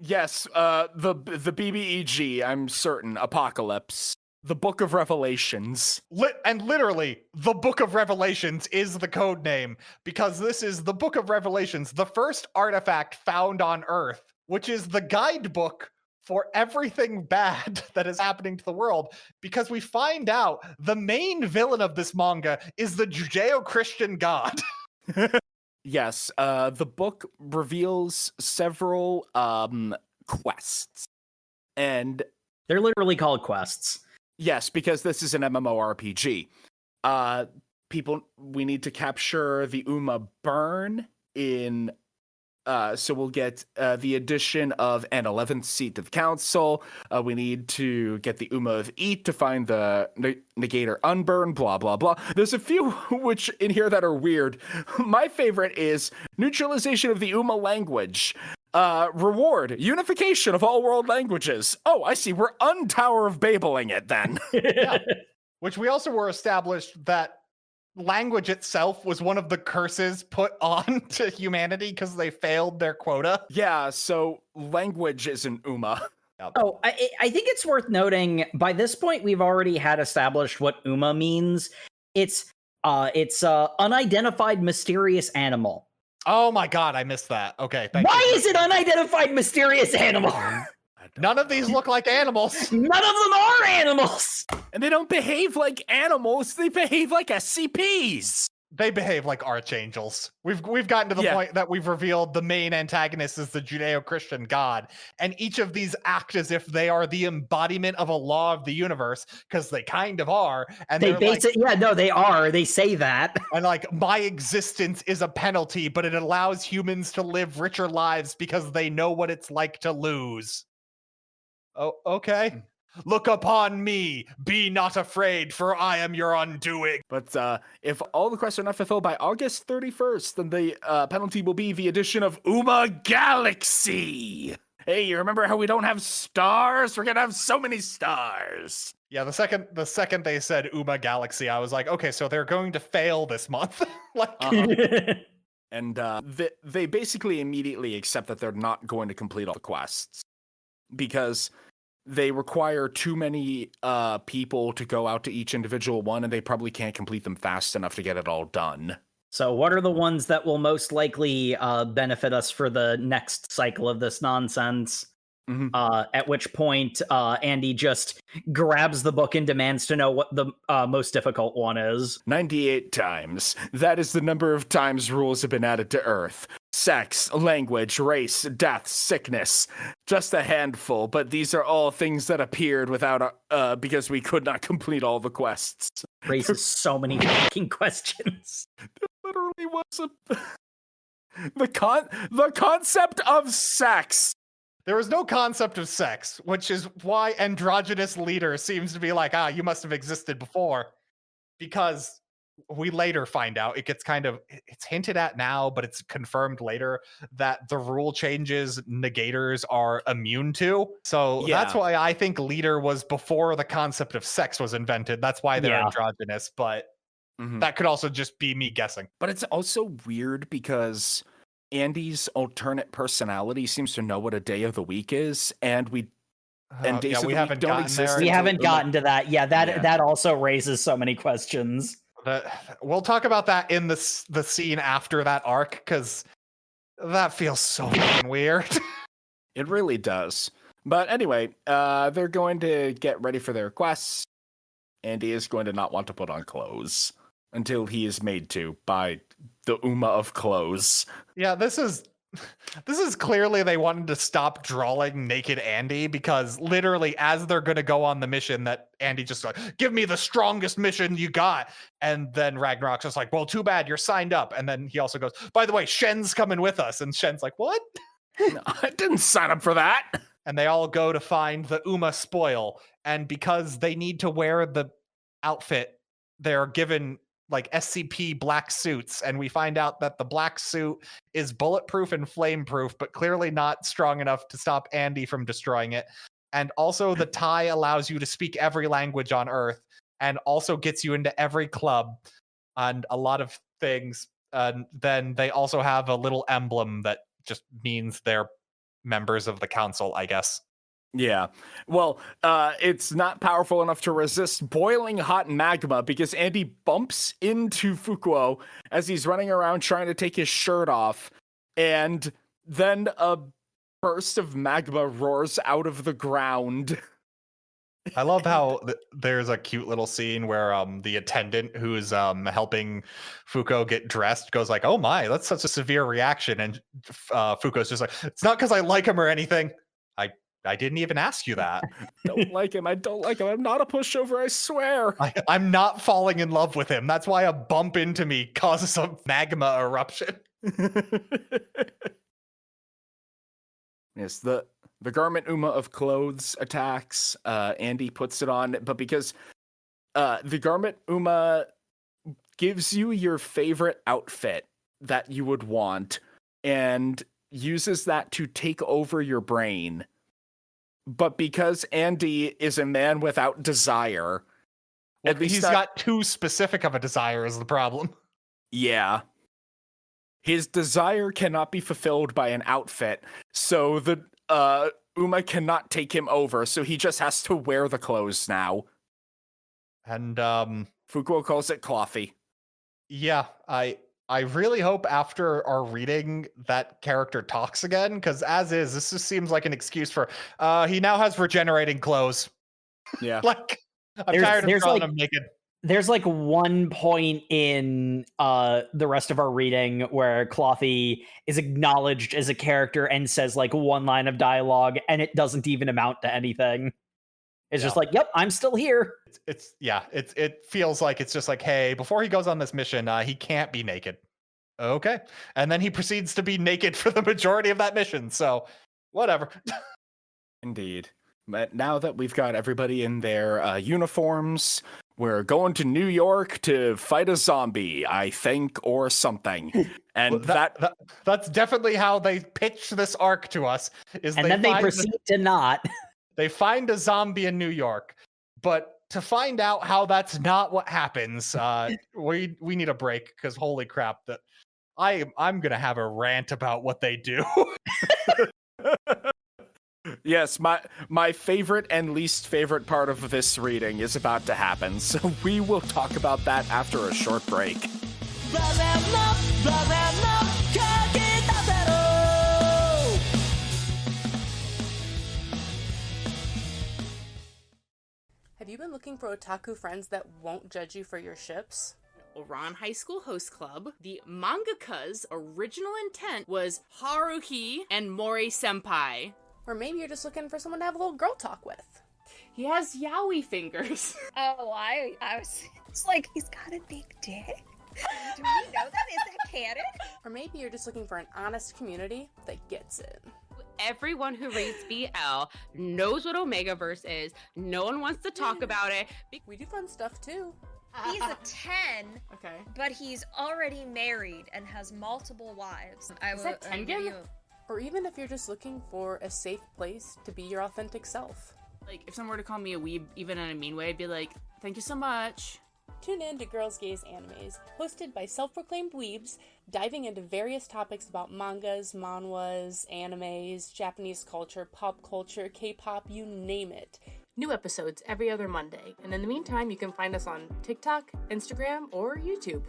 Yes, the BBEG, I'm certain, Apocalypse. The Book of Revelations. And literally, the Book of Revelations is the code name, because this is the Book of Revelations, the first artifact found on Earth, which is the guidebook for everything bad that is happening to the world, because we find out the main villain of this manga is the Judeo-Christian god. Yes, the book reveals several quests. And They're literally called quests. yes, because this is an MMORPG. We need to capture the Uma burn in so we'll get the addition of an 11th seat of council. We need to get the Uma of Eat to find the Negator Unburn, blah, blah, blah. There's a few which in here that are weird. My favorite is neutralization of the Uma language. Reward, unification of all world languages. Oh, I see. We're Tower of Babeling it then. Yeah. Which we also were established that language itself was one of the curses put on to humanity because they failed their quota. Yeah, so language is an Uma. Oh, I think it's worth noting, by this point, we've already had established what Uma means. It's unidentified mysterious animal. Oh my god, I missed that. Okay, thank Why you. is it unidentified mysterious animal? None of these look like animals. None of them are animals. And they don't behave like animals, they behave like SCPs. They behave like archangels. We've gotten to the point that we've revealed the main antagonist is the Judeo-Christian god, and each of these act as if they are the embodiment of a law of the universe, because they kind of are. And they base it. Yeah, no, they are. They say that. And like, my existence is a penalty, but it allows humans to live richer lives because they know what it's like to lose. Oh, okay. Look upon me, be not afraid, for I am your undoing. But if all the quests are not fulfilled by August 31st, then the penalty will be the addition of Uma Galaxy. Hey, you remember how we don't have stars? We're gonna have so many stars. Yeah, the second they said Uma Galaxy, I was like, okay, so they're going to fail this month. Like, And they basically immediately accept that they're not going to complete all the quests because they require too many people to go out to each individual one, and they probably can't complete them fast enough to get it all done. So what are the ones that will most likely benefit us for the next cycle of this nonsense? Mm-hmm. At which point Andy just grabs the book and demands to know what the most difficult one is. 98 times. That is the number of times rules have been added to Earth. Sex, language, race, death, sickness. Just a handful, but these are all things that appeared without because we could not complete all the quests. Raises so many fucking questions. There literally was the concept of sex. there was no concept of sex, which is why androgynous leader seems to be like, you must have existed before. Because we later find out, it's hinted at now, but it's confirmed later that the rule changes negators are immune to. So that's why I think leader was before the concept of sex was invented. That's why they're androgynous, but that could also just be me guessing. But it's also weird because Andy's alternate personality seems to know what a day of the week is, and days of the week don't exist. We haven't gotten to that. Yeah, that also raises so many questions. We'll talk about that in the scene after that arc, because that feels so fucking weird. It really does. But anyway, they're going to get ready for their quests. Andy is going to not want to put on clothes until he is made to by the Uma of clothes. Yeah, this is clearly they wanted to stop drawing naked Andy, because literally as they're going to go on the mission, that Andy just like, give me the strongest mission you got. And then Ragnarok's just like, well, too bad, you're signed up. And then he also goes, by the way, Shen's coming with us. And Shen's like, what? No, I didn't sign up for that. And they all go to find the Uma spoil. And because they need to wear the outfit, they're given like SCP black suits, and we find out that the black suit is bulletproof and flameproof, but clearly not strong enough to stop Andy from destroying it. And also the tie allows you to speak every language on Earth, and also gets you into every club and a lot of things. And then they also have a little emblem that just means they're members of the council, I guess. Yeah, well, it's not powerful enough to resist boiling hot magma because Andy bumps into Fuuko as he's running around trying to take his shirt off, and then a burst of magma roars out of the ground. I love how there's a cute little scene where the attendant who's helping Fuuko get dressed goes like, "Oh my, that's such a severe reaction," and Fuuko's just like, "It's not because I like him or anything. I didn't even ask you that. Don't like him. I don't like him. I'm not a pushover. I swear." I'm not falling in love with him. That's why a bump into me causes a magma eruption." Yes, the garment Uma of clothes attacks. Andy puts it on, but because the garment Uma gives you your favorite outfit that you would want and uses that to take over your brain. But because Andy is a man without desire, well, he's got too specific of a desire is the problem. Yeah. His desire cannot be fulfilled by an outfit, so the Uma cannot take him over, so he just has to wear the clothes now. And Fuuko calls it coffee. Yeah, I really hope after our reading that character talks again, because as is, this just seems like an excuse for he now has regenerating clothes. Yeah. Like, I'm tired of drawing him naked. There's like one point in the rest of our reading where Clothy is acknowledged as a character and says like one line of dialogue, and it doesn't even amount to anything. It's just like, "Yep, I'm still here." It feels like it's just like, hey, before he goes on this mission, he can't be naked. Okay, and then he proceeds to be naked for the majority of that mission. So, whatever. Indeed. But now that we've got everybody in their uniforms, we're going to New York to fight a zombie, I think, or something. And that's definitely how they pitch this arc to us. Then they proceed to not. They find a zombie in New York, but to find out how that's not what happens, we need a break, because holy crap, that I'm gonna have a rant about what they do. Yes, my favorite and least favorite part of this reading is about to happen, so we will talk about that after a short break. Have you been looking for otaku friends that won't judge you for your ships? Oran High School Host Club, the mangaka's original intent was Haruhi and Mori Senpai. Or maybe you're just looking for someone to have a little girl talk with. He has yaoi fingers. Oh, I was it's like, he's got a big dick. Do we know that? Is that canon? Or maybe you're just looking for an honest community that gets it. Everyone who reads BL knows what Omegaverse is. No one wants to talk about it. We do fun stuff too. He's a 10, okay, but he's already married and has multiple wives. Is that Tengen? Or even if you're just looking for a safe place to be your authentic self. Like, if someone were to call me a weeb, even in a mean way, I'd be like, "Thank you so much." Tune in to Girls Gaze Animes, hosted by self-proclaimed weebs, diving into various topics about mangas, manhwas, animes, Japanese culture, pop culture, K-pop, you name it. New episodes every other Monday, and in the meantime, you can find us on TikTok, Instagram, or YouTube.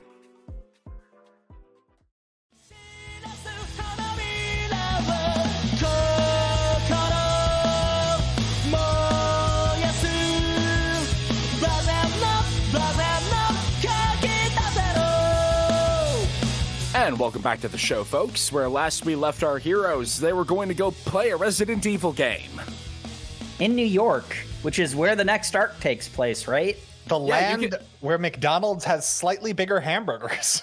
And welcome back to the show, folks, where last we left our heroes, they were going to go play a Resident Evil game. In New York, which is where the next arc takes place, right? The land where McDonald's has slightly bigger hamburgers.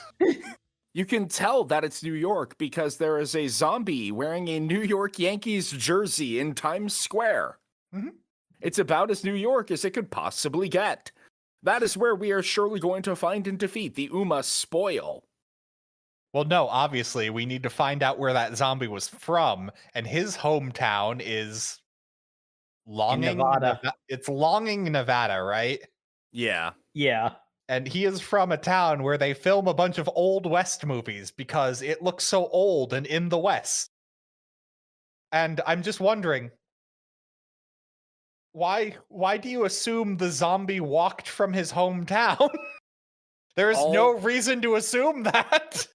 You can tell that it's New York because there is a zombie wearing a New York Yankees jersey in Times Square. Mm-hmm. It's about as New York as it could possibly get. That is where we are surely going to find and defeat the Uma spoil. Well, no, obviously, we need to find out where that zombie was from, and his hometown is Longing, Nevada. It's Longing, Nevada, right? Yeah. Yeah. And he is from a town where they film a bunch of old West movies because it looks so old and in the West. And I'm just wondering, why do you assume the zombie walked from his hometown? There is no reason to assume that.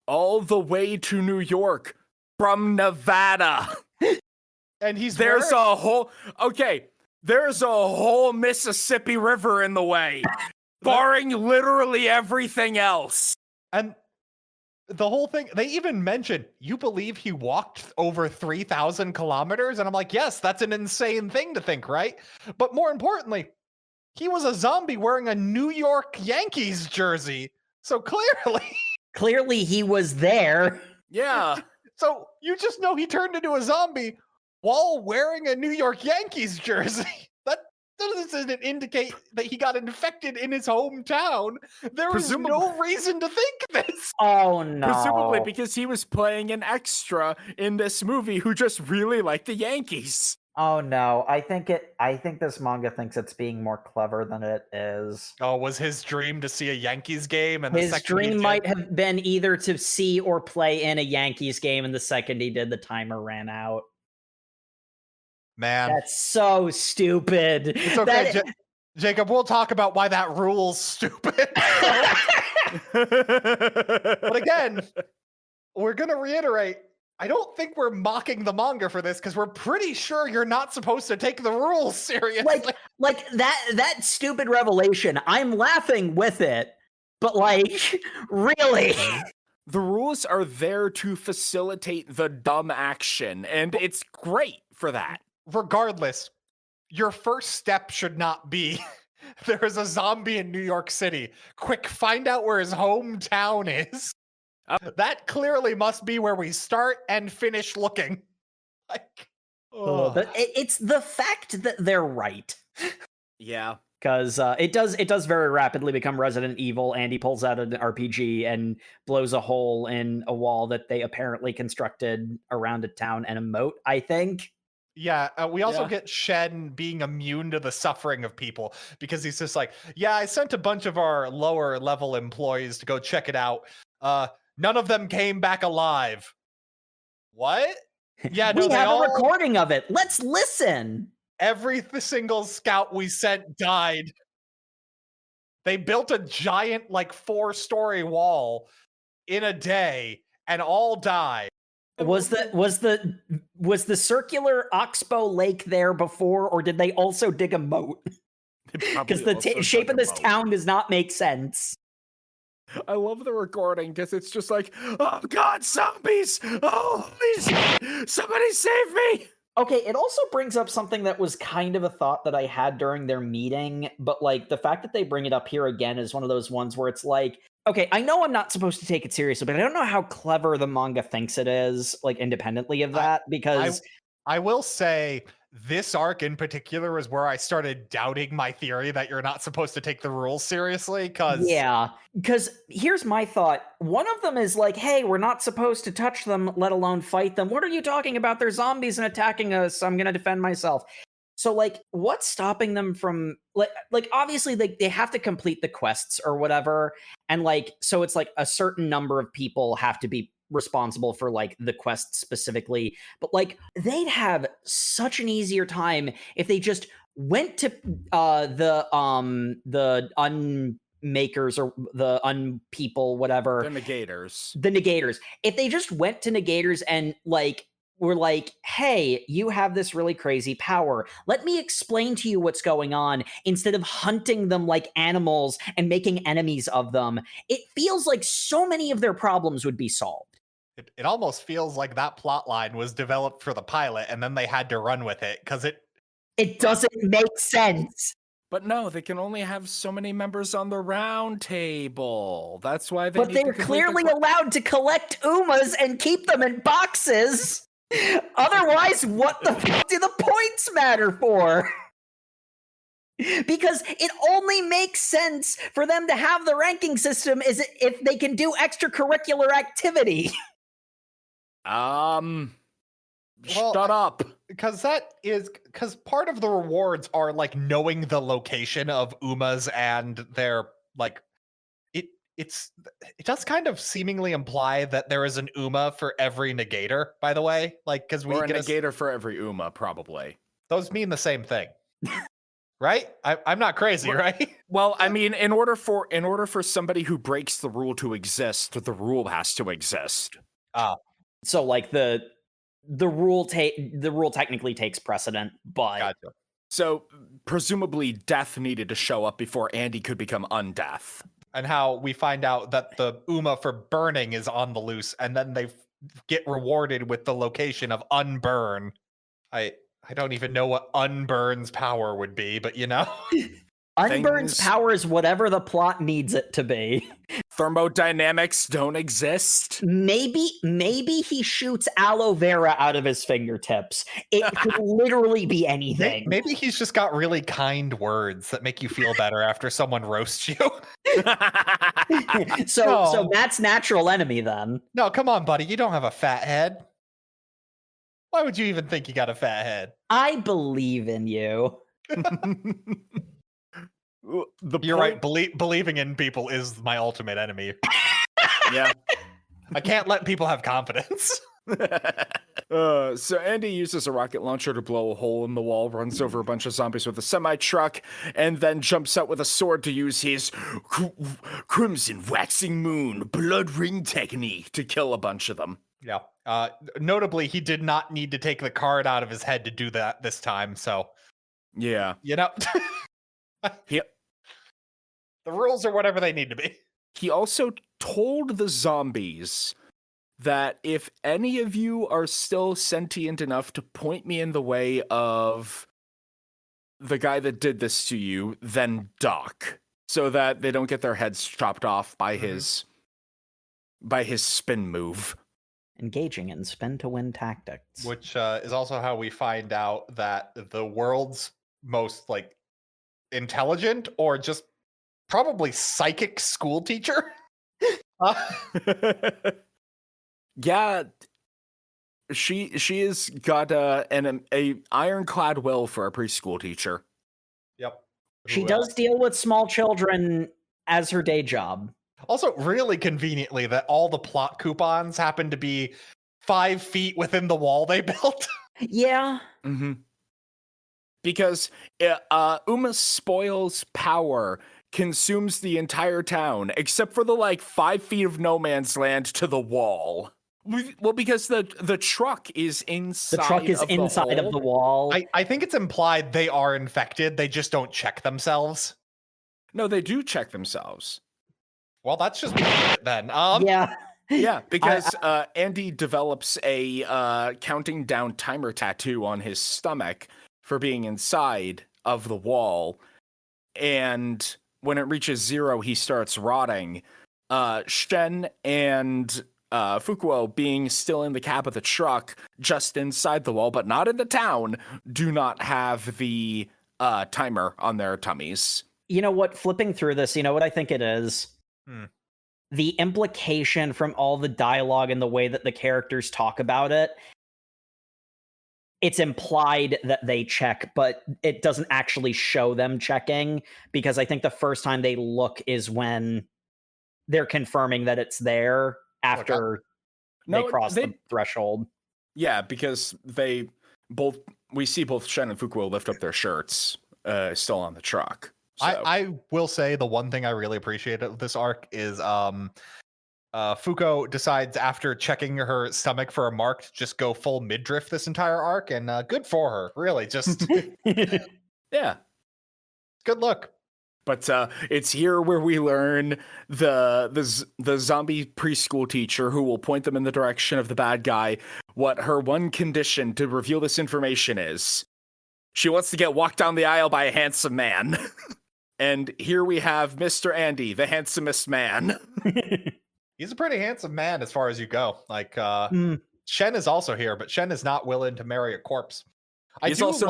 All the way to New York. from Nevada. And he's There's wearing- a whole... Okay, and he's there's wearing- a whole... Okay, there's a whole Mississippi River in the way, barring literally everything else. And the whole thing, they even mentioned, you believe he walked over 3,000 kilometers? And I'm like, yes, that's an insane thing to think, right? But more importantly, he was a zombie wearing a New York Yankees jersey. So clearly... Clearly he was there. Yeah. So you just know he turned into a zombie while wearing a New York Yankees jersey. That doesn't indicate that he got infected in his hometown. There is no reason to think this. Oh no. Presumably because he was playing an extra in this movie who just really liked the Yankees. Oh no. I think this manga thinks it's being more clever than it is. Oh, was his dream to see a Yankees game? And his dream might have been either to see or play in a Yankees game, and the second he did, the timer ran out. Man, that's so stupid. It's okay, Jacob. We'll talk about why that rule's stupid. But again, we're gonna reiterate. I don't think we're mocking the manga for this because we're pretty sure you're not supposed to take the rules seriously. Like that stupid revelation. I'm laughing with it, but like, really. The rules are there to facilitate the dumb action, and it's great for that. Regardless, your first step should not be there is a zombie in New York City. Quick, find out where his hometown is. That clearly must be where we start and finish looking. Like, it's the fact that they're right. Yeah. Because it does very rapidly become Resident Evil, and he pulls out an RPG and blows a hole in a wall that they apparently constructed around a town and a moat, I think. Yeah, we also get Shen being immune to the suffering of people because he's just like, yeah, I sent a bunch of our lower level employees to go check it out. None of them came back alive. What? Yeah, no, we have a recording of it. Let's listen. Every single scout we sent died. They built a giant, like 4-story wall in a day and all died. Was the circular oxbow lake there before, or did they also dig a moat? Because the shape of this town does not make sense. I love the recording because it's just like, oh god, zombies! Oh, please, somebody save me! Okay, it also brings up something that was kind of a thought that I had during their meeting, but like the fact that they bring it up here again is one of those ones where it's like, okay, I know I'm not supposed to take it seriously, but I don't know how clever the manga thinks it is, like independently of that, because I will say this arc in particular is where I started doubting my theory that you're not supposed to take the rules seriously, because here's my thought. One of them is like, hey, we're not supposed to touch them, let alone fight them. What are you talking about? They're zombies and attacking us. I'm going to defend myself. So, like, what's stopping them from, like obviously, they have to complete the quests or whatever. And, like, so it's like a certain number of people have to be responsible for, like, the quest specifically. But, like, they'd have such an easier time if they just went to the unmakers or the unpeople, whatever. The negators. The negators. If they just went to negators and, like, we're like, hey, you have this really crazy power. Let me explain to you what's going on instead of hunting them like animals and making enemies of them. It feels like so many of their problems would be solved. It almost feels like that plot line was developed for the pilot and then they had to run with it because it doesn't make sense. But no, they can only have so many members on the round table. That's why they. But they're clearly allowed to collect Umas and keep them in boxes. Otherwise, what the fuck do the points matter for? Because it only makes sense for them to have the ranking system is if they can do extracurricular activity. Shut up. Because part of the rewards are like knowing the location of Umas and their like it does kind of seemingly imply that there is an Uma for every negator, by the way. Like, because we get a negator for every Uma, probably. Those mean the same thing. Right? I'm not crazy, right? Well, I mean, in order for somebody who breaks the rule to exist, the rule has to exist. So like the rule technically takes precedent, but Gotcha. So presumably death needed to show up before Andy could become undeath. And how we find out that the Uma for burning is on the loose, and then they get rewarded with the location of unburn. I don't even know what unburn's power would be, but you know. Unburn's power is whatever the plot needs it to be. Thermodynamics don't exist. Maybe he shoots aloe vera out of his fingertips. It could literally be anything. Maybe he's just got really kind words that make you feel better after someone roasts you. So that's natural enemy then. No, come on, buddy. You don't have a fat head. Why would you even think you got a fat head? I believe in you. You're right. Believing in people is my ultimate enemy. Yeah. I can't let people have confidence. So Andy uses a rocket launcher to blow a hole in the wall, runs over a bunch of zombies with a semi-truck, and then jumps out with a sword to use his Crimson Waxing Moon Blood Ring technique to kill a bunch of them. Yeah. Notably, he did not need to take the card out of his head to do that this time, so... Yeah. You know... The rules are whatever they need to be. He also told the zombies that if any of you are still sentient enough to point me in the way of the guy that did this to you, then duck, so that they don't get their heads chopped off by his spin move. Engaging in spin to win tactics. Which is also how we find out that the world's most intelligent or just probably psychic school teacher. Yeah, she has got an ironclad will for a preschool teacher. Yep. She does deal with small children as her day job. Also, really conveniently, that all the plot coupons happen to be 5 feet within the wall they built. Yeah. Mm-hmm. Because Uma spoils power, consumes the entire town, except for the 5 feet of no man's land to the wall. Well, because the truck is inside. The truck is inside of the wall. I think it's implied they are infected. They just don't check themselves. No, they do check themselves. Well, that's just then. Yeah. Yeah, because Andy develops a counting down timer tattoo on his stomach for being inside of the wall, and when it reaches 0, he starts rotting. Shen and Fuuko, being still in the cab of the truck, just inside the wall, but not in the town, do not have the timer on their tummies. You know what? Flipping through this, you know what I think it is? The implication from all the dialogue and the way that the characters talk about it, it's implied that they check, but it doesn't actually show them checking, because I think the first time they look is when they're confirming that it's there after they cross the threshold. Yeah, because we see both Shen and Fuuko lift up their shirts still on the truck. So. I will say the one thing I really appreciate of this arc is Fuuko decides after checking her stomach for a mark to just go full midriff this entire arc, and good for her. Really, just yeah, good look. But it's here where we learn the zombie preschool teacher who will point them in the direction of the bad guy, what her one condition to reveal this information is. She wants to get walked down the aisle by a handsome man. And here we have Mr. Andy, the handsomest man. He's a pretty handsome man as far as you go. Shen is also here, but Shen is not willing to marry a corpse. He's also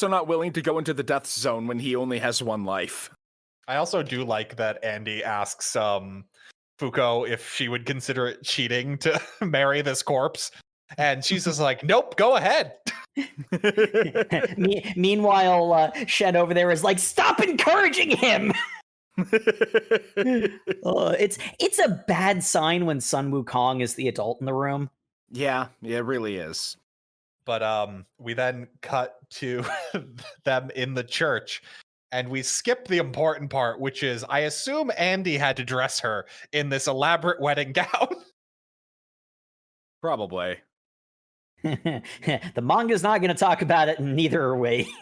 not willing to go into the death zone when he only has one life. I also do like that Andy asks Fuuko if she would consider it cheating to marry this corpse. And she's just like, nope, go ahead. Meanwhile, Shen over there is like, stop encouraging him. It's a bad sign when Sun Wukong is the adult in the room. Yeah, it really is. But we then cut to them in the church, and we skip the important part, which is, I assume Andy had to dress her in this elaborate wedding gown. Probably. The manga's not going to talk about it, and neither are we.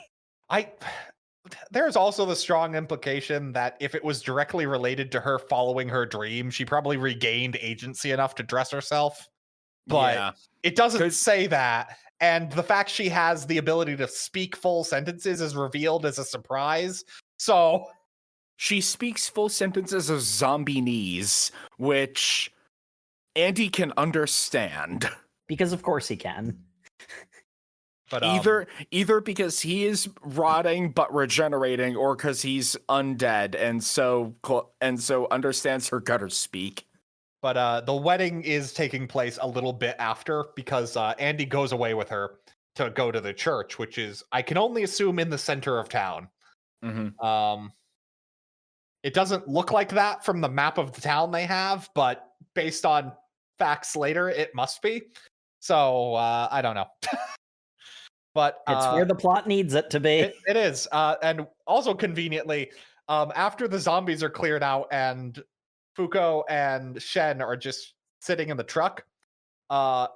There's also the strong implication that if it was directly related to her following her dream, she probably regained agency enough to dress herself. But it doesn't say that. And the fact she has the ability to speak full sentences is revealed as a surprise. So she speaks full sentences of zombie-nese, which Andy can understand. Because of course he can. But either because he is rotting but regenerating, or because he's undead and so understands her gutter speak. But the wedding is taking place a little bit after, because Andy goes away with her to go to the church, which is, I can only assume, in the center of town. Mm-hmm. It doesn't look like that from the map of the town they have, but based on facts later, it must be. So I don't know. But it's where the plot needs it to be. It is. And also conveniently, after the zombies are cleared out and Fuuko and Shen are just sitting in the truck,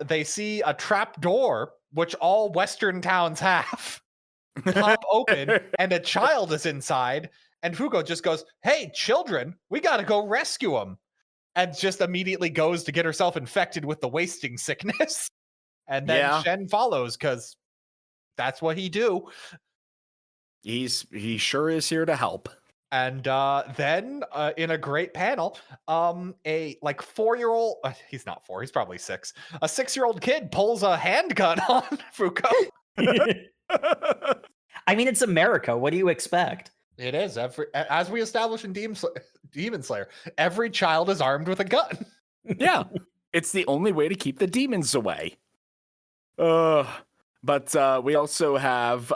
they see a trap door, which all Western towns have, pop open, and a child is inside. And Fuuko just goes, "Hey, children, we got to go rescue them." And just immediately goes to get herself infected with the wasting sickness. And then Shen follows, because that's what he do. He sure is here to help. And then in a great panel, a 4-year-old, he's not 4, he's probably 6. A 6-year-old kid pulls a handgun on Fuuko. I mean, it's America. What do you expect? It is. As we established in Demon Slayer, every child is armed with a gun. Yeah. It's the only way to keep the demons away. But we also have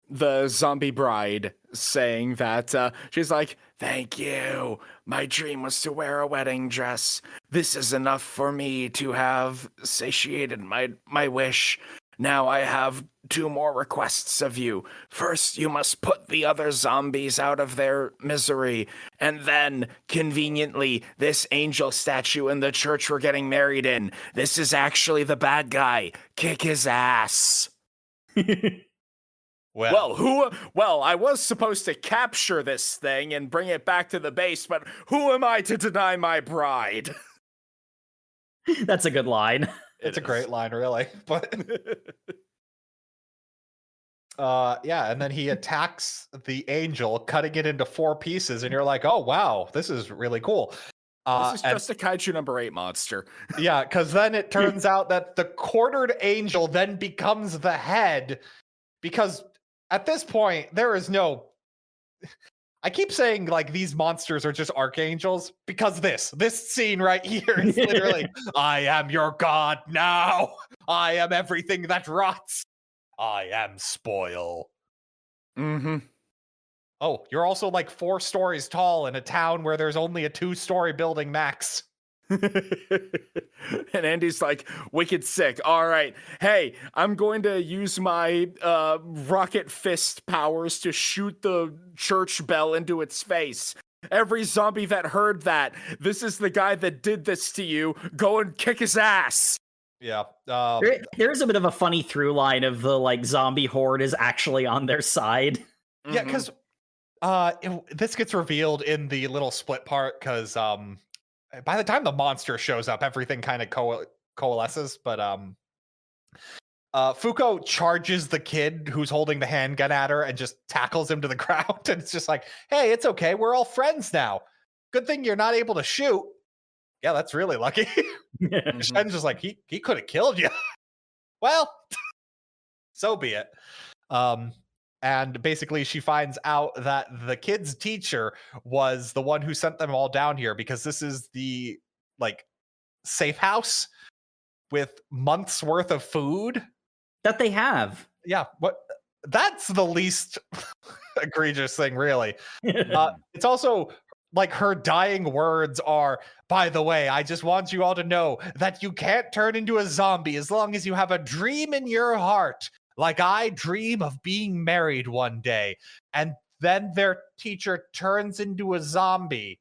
the zombie bride saying that she's like, "Thank you. My dream was to wear a wedding dress. This is enough for me to have satiated my wish. Now I have 2 more requests of you. First, you must put the other zombies out of their misery. And then, conveniently, this angel statue in the church we're getting married in. This is actually the bad guy. Kick his ass." Well, I was supposed to capture this thing and bring it back to the base, but who am I to deny my bride? That's a good line. It's a great line, really. But and then he attacks the angel, cutting it into 4 pieces, and you're like, "Oh wow, this is really cool." This is just a Kaiju number 8 monster. Yeah, because then it turns out that the quartered angel then becomes the head, because at this point there is no. I keep saying these monsters are just archangels, because this scene right here is literally, "I am your god now. I am everything that rots. I am spoil." Mm-hmm. Oh, you're also 4 stories tall in a town where there's only a 2-story building max. And Andy's like, "Wicked sick. All right. Hey, I'm going to use my rocket fist powers to shoot the church bell into its face. Every zombie that heard that, this is the guy that did this to you. Go and kick his ass." Yeah. There's a bit of a funny through line of the zombie horde is actually on their side. Yeah, because this gets revealed in the little split part, because by the time the monster shows up, everything kind of coalesces. But Fuuko charges the kid who's holding the handgun at her and just tackles him to the ground. And it's just like, "Hey, it's okay. We're all friends now. Good thing you're not able to shoot." Yeah, that's really lucky. Shen's just like, he could have killed you. Well, so be it. And basically she finds out that the kid's teacher was the one who sent them all down here, because this is the safe house with months worth of food that they have. Yeah, that's the least egregious thing, really. It's also her dying words are, "By the way, I just want you all to know that you can't turn into a zombie as long as you have a dream in your heart. Like I dream of being married one day." And then their teacher turns into a zombie,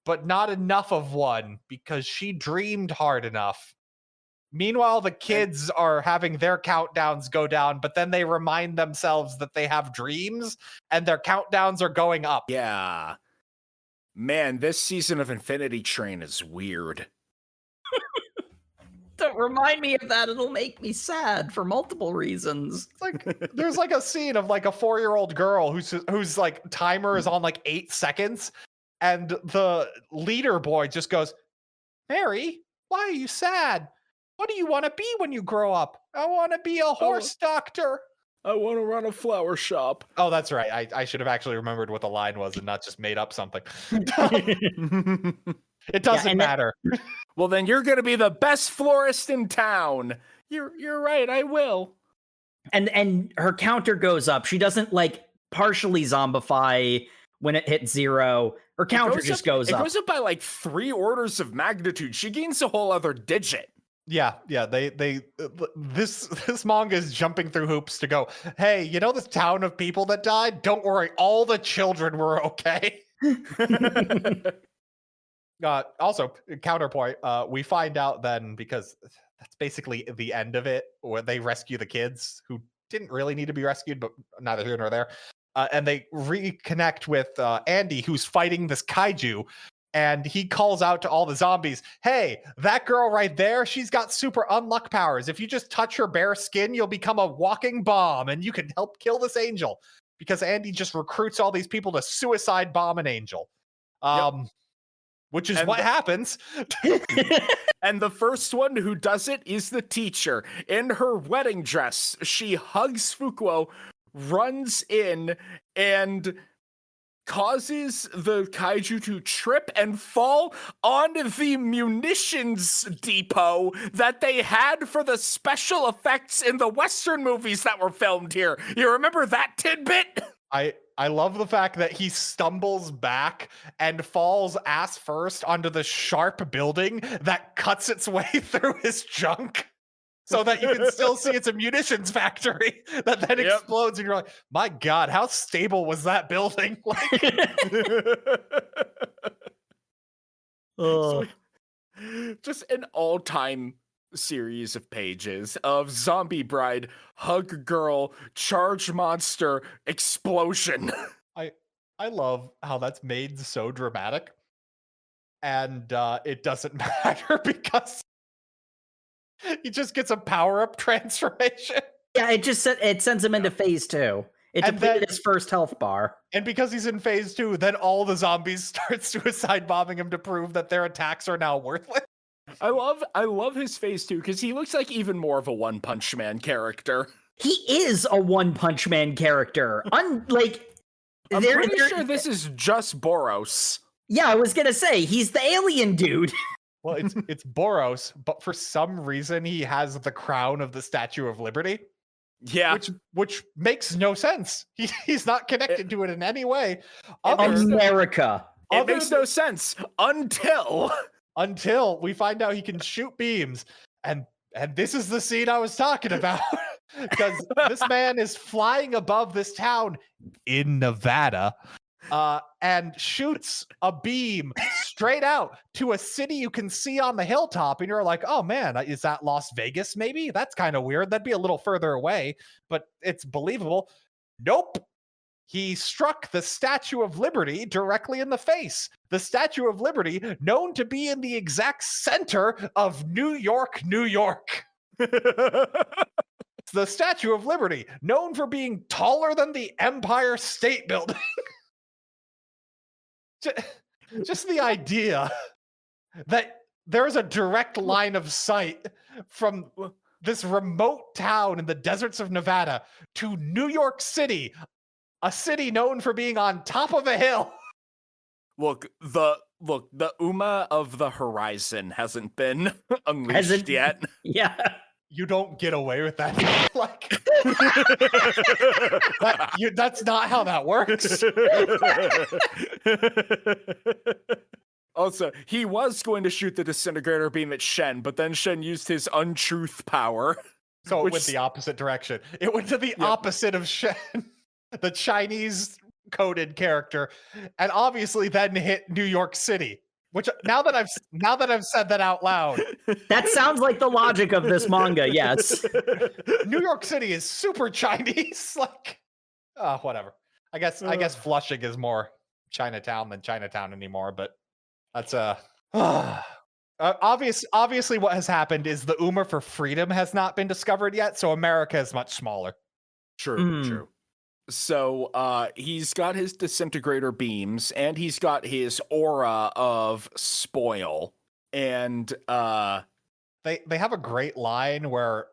but not enough of one, because she dreamed hard enough. Meanwhile, the kids are having their countdowns go down, but then they remind themselves that they have dreams and their countdowns are going up. Yeah. Man, this season of Infinity Train is weird. Don't remind me of that. It'll make me sad for multiple reasons. It's like there's like a scene of like a 4-year-old girl whose like timer is on like 8 seconds, and the leader boy just goes, "Mary, why are you sad? What do you want to be when you grow up?" "I want to be a horse doctor." I want to run a flower shop. Oh, that's right. I should have actually remembered what the line was and not just made up something. It doesn't matter. Well, then you're going to be the best florist in town. You're right. I will. And her counter goes up. She doesn't like partially zombify when it hits 0. Her counter just goes up. It goes up by like 3 orders of magnitude. She gains a whole other digit. Yeah. This manga is jumping through hoops to go, hey, you know this town of people that died? Don't worry, all the children were okay. Also, counterpoint, we find out then, because that's basically the end of it, where they rescue the kids who didn't really need to be rescued, but neither here nor there. And they reconnect with Andy, who's fighting this kaiju. And he calls out to all the zombies, hey, that girl right there, she's got super unluck powers. If you just touch her bare skin, you'll become a walking bomb and you can help kill this angel. Because Andy just recruits all these people to suicide bomb an angel. Which is what happens. And the first one who does it is the teacher. In her wedding dress, she hugs Fuuko, runs in, and causes the kaiju to trip and fall on the munitions depot that they had for the special effects in the Western movies that were filmed here. You remember that tidbit? I love the fact that he stumbles back and falls ass first onto the sharp building that cuts its way through his junk, so that you can still see it's a munitions factory that then explodes, and you're like, my God, how stable was that building? Just an all-time series of pages of zombie bride, hug girl, charge monster, explosion. I love how that's made so dramatic, and it doesn't matter because he just gets a power-up transformation. Yeah, it sends him into phase 2. It depleted his first health bar. And because he's in phase 2, then all the zombies start suicide bombing him to prove that their attacks are now worthless. I love his phase 2 because he looks like even more of a One Punch Man character. He is a One Punch Man character. I'm pretty sure this is just Boros. Yeah, I was gonna say he's the alien dude. Well, it's Boros, but for some reason he has the crown of the Statue of Liberty. Yeah, which makes no sense. He's not connected to it in any way. America. It makes no sense until we find out he can shoot beams, and this is the scene I was talking about. Because this man is flying above this town in Nevada, and shoots a beam straight out to a city you can see on the hilltop, and you're like, oh man, is that Las Vegas maybe? That's kind of weird. That'd be a little further away, but it's believable. Nope. He struck the Statue of Liberty directly in the face. The Statue of Liberty, known to be in the exact center of New York, New York. The Statue of Liberty, known for being taller than the Empire State Building. Just the idea that there's a direct line of sight from this remote town in the deserts of Nevada to New York City, a city known for being on top of a hill. Look, the Uma of the horizon hasn't been unleashed yet. Yeah. You don't get away with that. That's not how that works. Also, he was going to shoot the disintegrator beam at Shen, but then Shen used his untruth power. So it went the opposite direction. It went to the opposite of Shen, the Chinese coded character, and obviously then hit New York City. Which now that I've said that out loud, That sounds like the logic of this manga. Yes. New York City is super Chinese. Like, whatever. I guess Flushing is more Chinatown than Chinatown anymore. But that's obviously what has happened is the Uma for freedom has not been discovered yet, so America is much smaller. True. So he's got his disintegrator beams and he's got his aura of spoil. And they have a great line where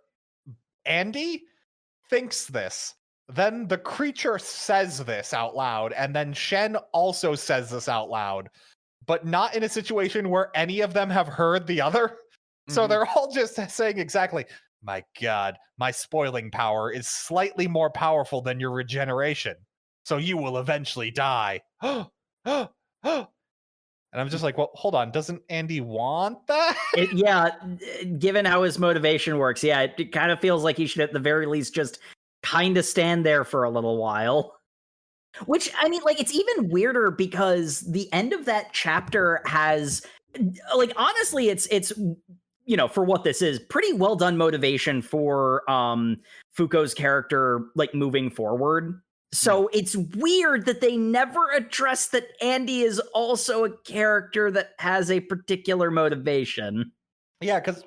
Andy thinks this. Then the creature says this out loud, and then Shen also says this out loud, but not in a situation where any of them have heard the other. So they're all just saying exactly, my God, my spoiling power is slightly more powerful than your regeneration, so you will eventually die. And I'm just like, well, hold on, doesn't Andy want that? Given how his motivation works, it kind of feels like he should at the very least just kind of stand there for a little while. Which, I mean, like, it's even weirder because the end of that chapter has, like, honestly, it's for what this is, pretty well done motivation for Fuuko's character, like, moving forward. So it's weird that they never address that Andy is also a character that has a particular motivation. Yeah, because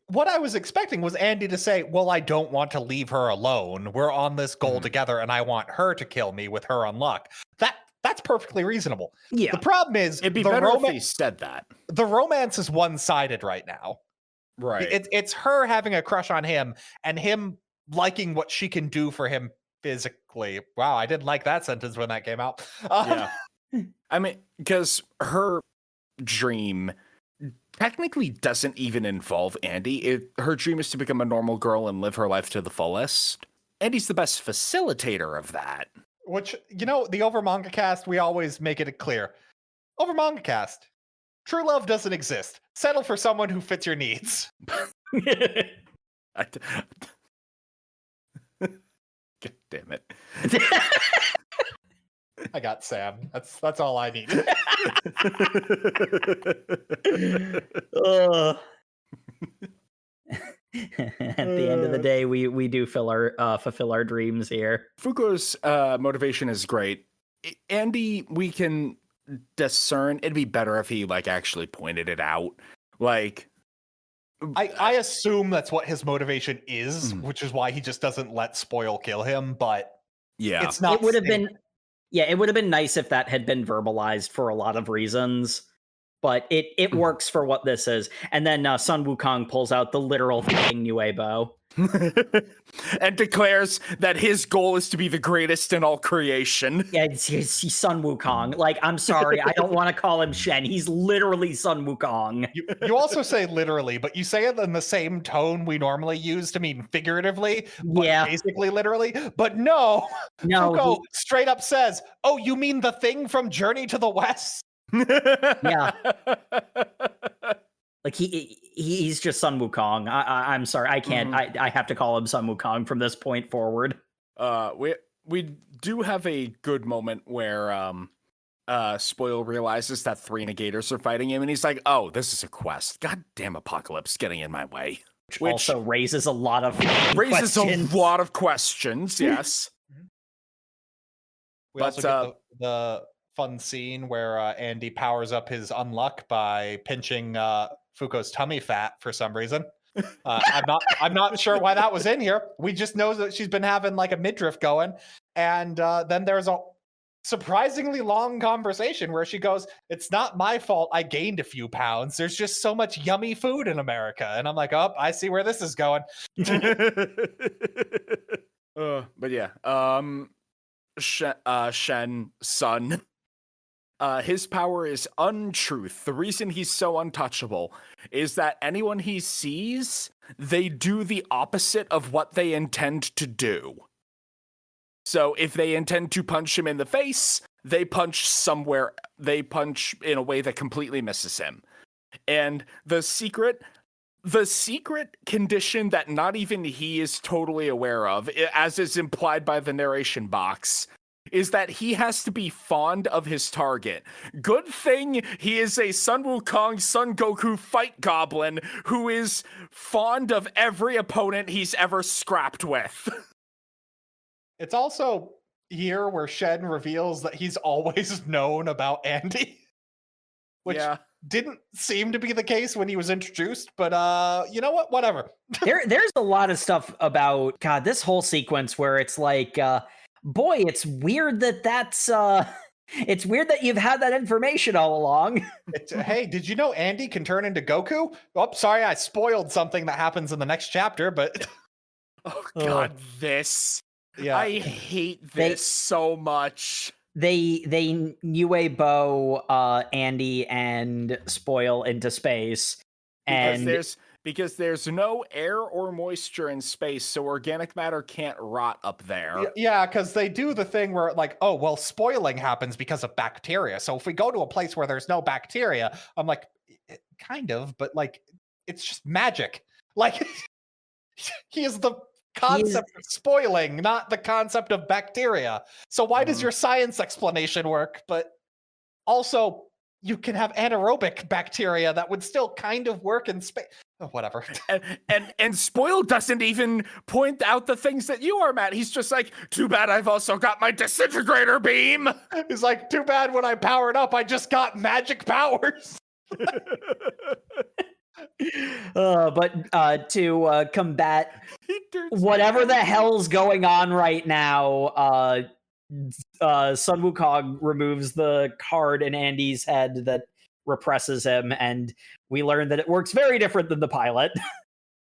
what I was expecting was Andy to say, well, I don't want to leave her alone. We're on this goal together, and I want her to kill me with her unluck. That's perfectly reasonable. Yeah. The problem is it'd be better if he said that. The romance is one-sided right now. Right. It's her having a crush on him and him liking what she can do for him physically. Wow, I didn't like that sentence when that came out. Yeah. I mean, because her dream technically doesn't even involve Andy. Her dream is to become a normal girl and live her life to the fullest. Andy's the best facilitator of that. Which, the Over Manga Cast, we always make it clear. Over Manga Cast, true love doesn't exist. Settle for someone who fits your needs. God damn it. I got Sam. That's all I need. At the end of the day, we do fulfill our dreams here. Fuuko's motivation is great. Andy, we can discern. It'd be better if he actually pointed it out. I assume that's what his motivation is, which is why he just doesn't let spoil kill him. But yeah, it's not. It would have been. Yeah, it would have been nice if that had been verbalized for a lot of reasons, but it works for what this is. And then Sun Wukong pulls out the literal fucking Nuebo. And declares that his goal is to be the greatest in all creation. Yeah, he's Sun Wukong. Like, I'm sorry, I don't want to call him Shen. He's literally Sun Wukong. You also say literally, but you say it in the same tone we normally use to mean figuratively, but basically literally. But no, Fuuko straight up says, "Oh, you mean the thing from Journey to the West?" Yeah. Like he's just Sun Wukong. I'm sorry, I can't. I have to call him Sun Wukong from this point forward. We do have a good moment where Spoil realizes that 3 negators are fighting him, and he's like, "Oh, this is a quest. Goddamn Apocalypse getting in my way." Which also raises a lot of questions. Yes. We also get the fun scene where Andy powers up his unluck by pinching Fuuko's tummy fat for some reason. I'm not sure why that was in here. We just know that she's been having a midriff going, and then there's a surprisingly long conversation where she goes, "It's not my fault I gained a few pounds. There's just so much yummy food in America." And I'm like, "Oh, I see where this is going." But yeah, Shen, Sun. His power is untruth. The reason he's so untouchable is that anyone he sees, they do the opposite of what they intend to do. So if they intend to punch him in the face, they punch in a way that completely misses him. And the secret condition that not even he is totally aware of, as is implied by the narration box, is that he has to be fond of his target. Good thing he is a Sun Wukong, Son Goku fight goblin who is fond of every opponent he's ever scrapped with. It's also here where Shen reveals that he's always known about Andy, which didn't seem to be the case when he was introduced, but you know what? Whatever. There's a lot of stuff about this whole sequence where it's like, boy, it's weird that's it's weird that you've had that information all along. Hey, did you know Andy can turn into Goku? Oh, sorry, I spoiled something that happens in the next chapter, but oh god, this. Yeah. I hate this so much. They Nuebo Andy and Spoil into space. Because there's no air or moisture in space, so organic matter can't rot up there. Yeah, because they do the thing where, like, oh, well, spoiling happens because of bacteria. So if we go to a place where there's no bacteria, I'm like, kind of, but, like, it's just magic. Like, he is the concept of spoiling, not the concept of bacteria. So why does your science explanation work? But also, you can have anaerobic bacteria that would still kind of work in space. Oh, whatever. And Spoil doesn't even point out the things that you are, Matt. He's just like, too bad I've also got my disintegrator beam. He's like, too bad when I powered up, I just got magic powers. But to combat whatever the hell's going on right now, Sun Wukong removes the card in Andy's head that represses him, and we learn that it works very different than the pilot.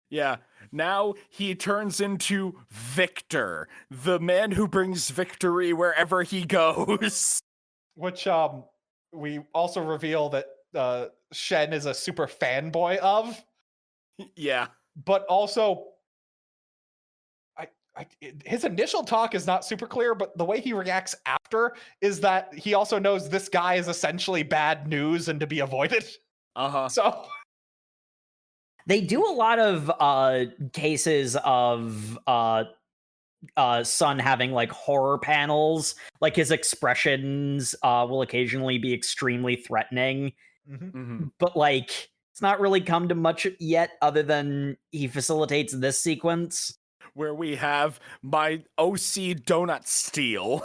Yeah. Now he turns into Victor, the man who brings victory wherever he goes. Which we also reveal that Shen is a super fanboy of. Yeah. But also, his initial talk is not super clear, but the way he reacts after is that he also knows this guy is essentially bad news and to be avoided. Uh-huh. So they do a lot of cases of Sun having like horror panels. Like his expressions will occasionally be extremely threatening. Mm-hmm. But like it's not really come to much yet other than he facilitates this sequence. Where we have my OC donut steal.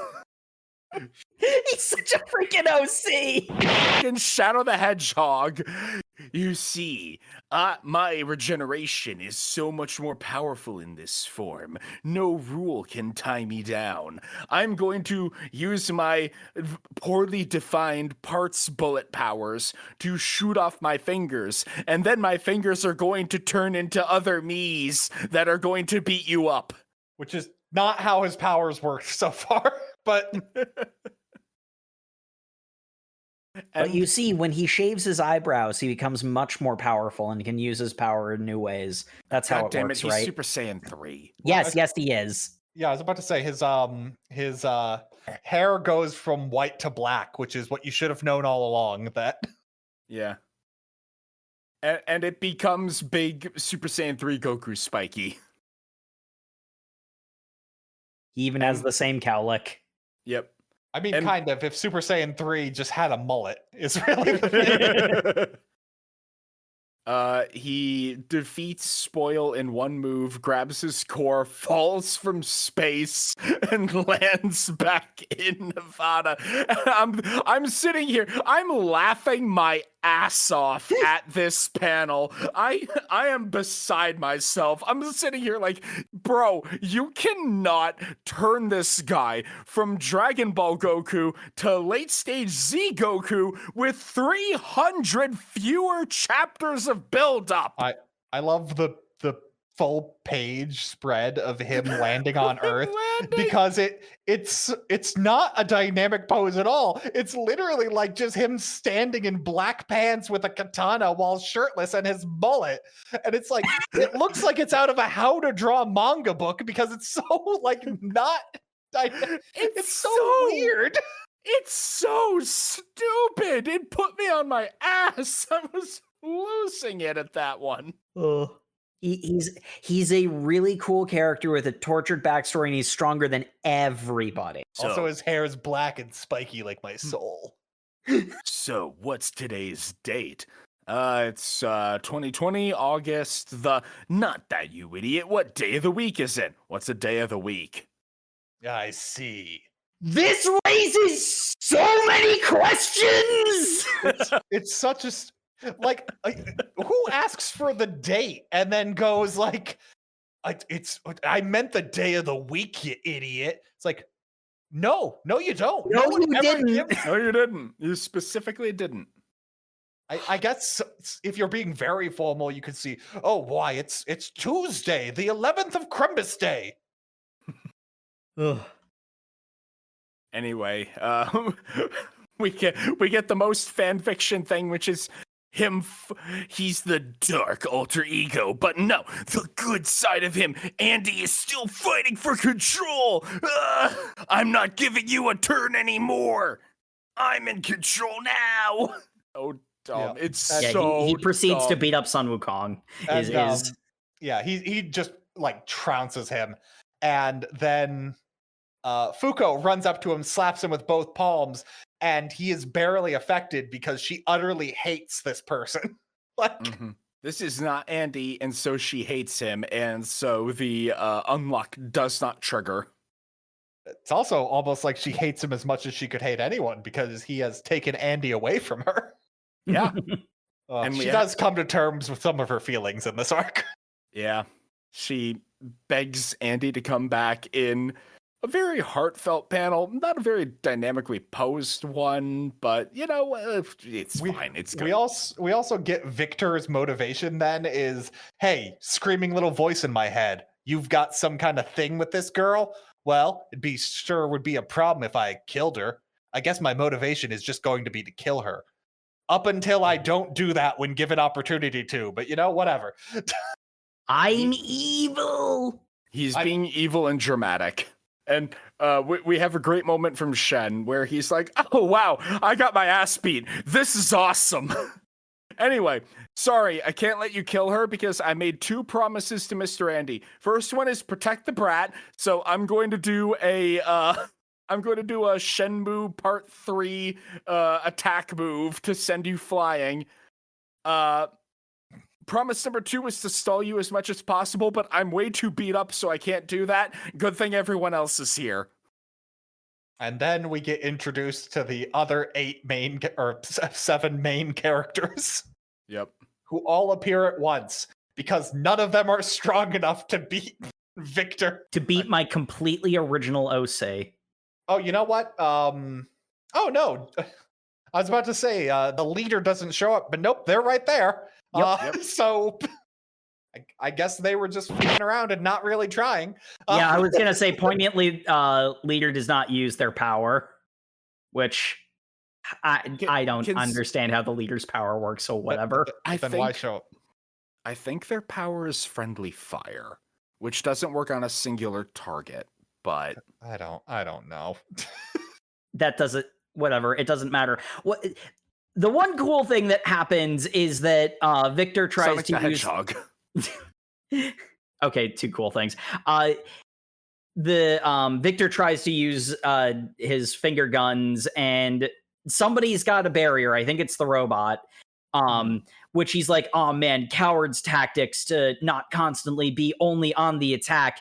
He's such a freaking OC! In Shadow the Hedgehog, you see, my regeneration is so much more powerful in this form. No rule can tie me down. I'm going to use my poorly defined parts bullet powers to shoot off my fingers, and then my fingers are going to turn into other me's that are going to beat you up. Which is not how his powers work so far, but... But you see, when he shaves his eyebrows, he becomes much more powerful and can use his power in new ways. That's how it works, he's right? Super Saiyan 3. Yes, he is. Yeah, I was about to say his hair goes from white to black, which is what you should have known all along. That. Yeah. And it becomes big Super Saiyan 3 Goku spiky. He even has the same cowlick. Yep. I mean, kind of. If Super Saiyan 3 just had a mullet, is really the thing. He defeats Spoil in one move, grabs his core, falls from space, and lands back in Nevada. I'm sitting here, I'm laughing my ass off at this panel. I am beside myself. I'm sitting here like, bro, you cannot turn this guy from Dragon Ball Goku to late stage Z Goku with 300 fewer chapters of build up. I love the full page spread of him landing on Earth because it's not a dynamic pose at all. It's literally like just him standing in black pants with a katana while shirtless and his mullet. And it's like, it looks like it's out of a how to draw manga book because it's so like not dynamic. It's so weird. It's so stupid. It put me on my ass. I was losing it at that one. He's a really cool character with a tortured backstory, and he's stronger than everybody. Also, his hair is black and spiky like my soul. So, what's today's date? It's 2020, August the... Not that, you idiot. What day of the week is it? What's a day of the week? I see. This raises so many questions! It's such a... Like, who asks for the date and then goes like, I meant the day of the week, you idiot. It's like, no, you don't. No, one you ever didn't. gives- No, you didn't. You specifically didn't. I guess if you're being very formal, you could see, oh, why, it's Tuesday, the 11th of Crumbus Day. Ugh. Anyway, we get the most fan fiction thing, which is him. He's the dark alter ego, but no, the good side of him. Andy is still fighting for control. I'm not giving you a turn anymore. I'm in control now. Oh, dumb. Yeah. It's Yeah, he proceeds to dumb. beat up Sun Wukong. And, yeah, he just like trounces him, and then Fuuko runs up to him, slaps him with both palms, and he is barely affected because she utterly hates this person. Like, This is not Andy, and so she hates him, and so the unlock does not trigger. it's also almost like she hates him as much as she could hate anyone because he has taken Andy away from her. Yeah. And we she does come to terms with some of her feelings in this arc. Yeah. She begs Andy to come back in a very heartfelt panel, not a very dynamically posed one, but you know, it's fine. It's good. We also get Victor's motivation then is, hey, screaming little voice in my head, you've got some kind of thing with this girl? Well, would be a problem if I killed her. I guess my motivation is just going to be to kill her. Up until I don't do that when given opportunity to, but you know, whatever. I'm evil. He's being evil and dramatic. And we have a great moment from Shen where he's like, oh, wow, I got my ass beat. This is awesome. Anyway, sorry, I can't let you kill her because I made 2 promises to Mr. Andy. First one is protect the brat. So I'm going to do a Shenmue Part 3 attack move to send you flying. Promise number 2 is to stall you as much as possible, but I'm way too beat up, so I can't do that. Good thing everyone else is here. And then we get introduced to the other 7 main characters. Yep. Who all appear at once because none of them are strong enough to beat Victor. To beat my completely original Osei. Oh, you know what? Oh no. I was about to say the leader doesn't show up, but nope, they're right there. Yep. So I guess they were just fooling around and not really trying. Yeah, I was gonna say poignantly, leader does not use their power, which I don't understand how the leader's power works. So whatever. Why show up? I think their power is friendly fire, which doesn't work on a singular target. But I don't know. That doesn't. Whatever. It doesn't matter. What. The one cool thing that happens is that Victor tries to use. Okay, 2 cool things. Victor tries to use his finger guns, and somebody's got a barrier. I think it's the robot. Which he's like, oh man, coward's tactics to not constantly be only on the attack.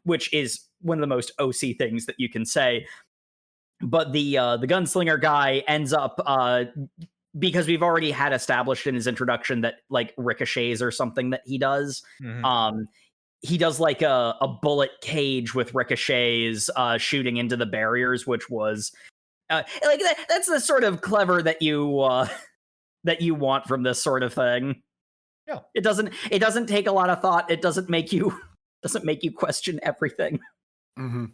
Which is one of the most OC things that you can say. But the gunslinger guy ends up because we've already had established in his introduction that like ricochets or something that he does. Mm-hmm. He does like a bullet cage with ricochets shooting into the barriers, which was like that's the sort of clever that you want from this sort of thing. Yeah, it doesn't take a lot of thought. It doesn't make you question everything. Mm-hmm.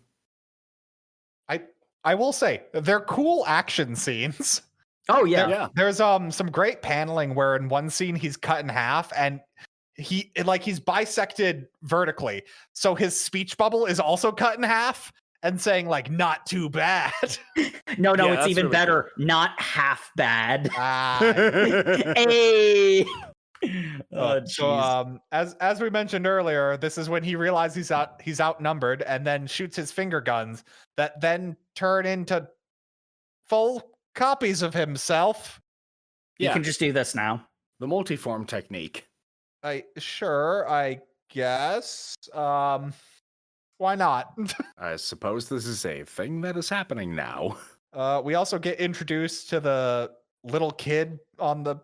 I will say they're cool action scenes. Oh yeah. There's some great paneling where in one scene he's cut in half and he's bisected vertically. So his speech bubble is also cut in half and saying like not too bad. No, it's even really better. Cool. Not half bad. Ah. Hey. Jeez. As we mentioned earlier, this is when he realizes he's outnumbered, and then shoots his finger guns that then turn into full copies of himself. You can just do this now. The multiform technique. I guess. Why not? I suppose this is a thing that is happening now. We also get introduced to the little kid on the.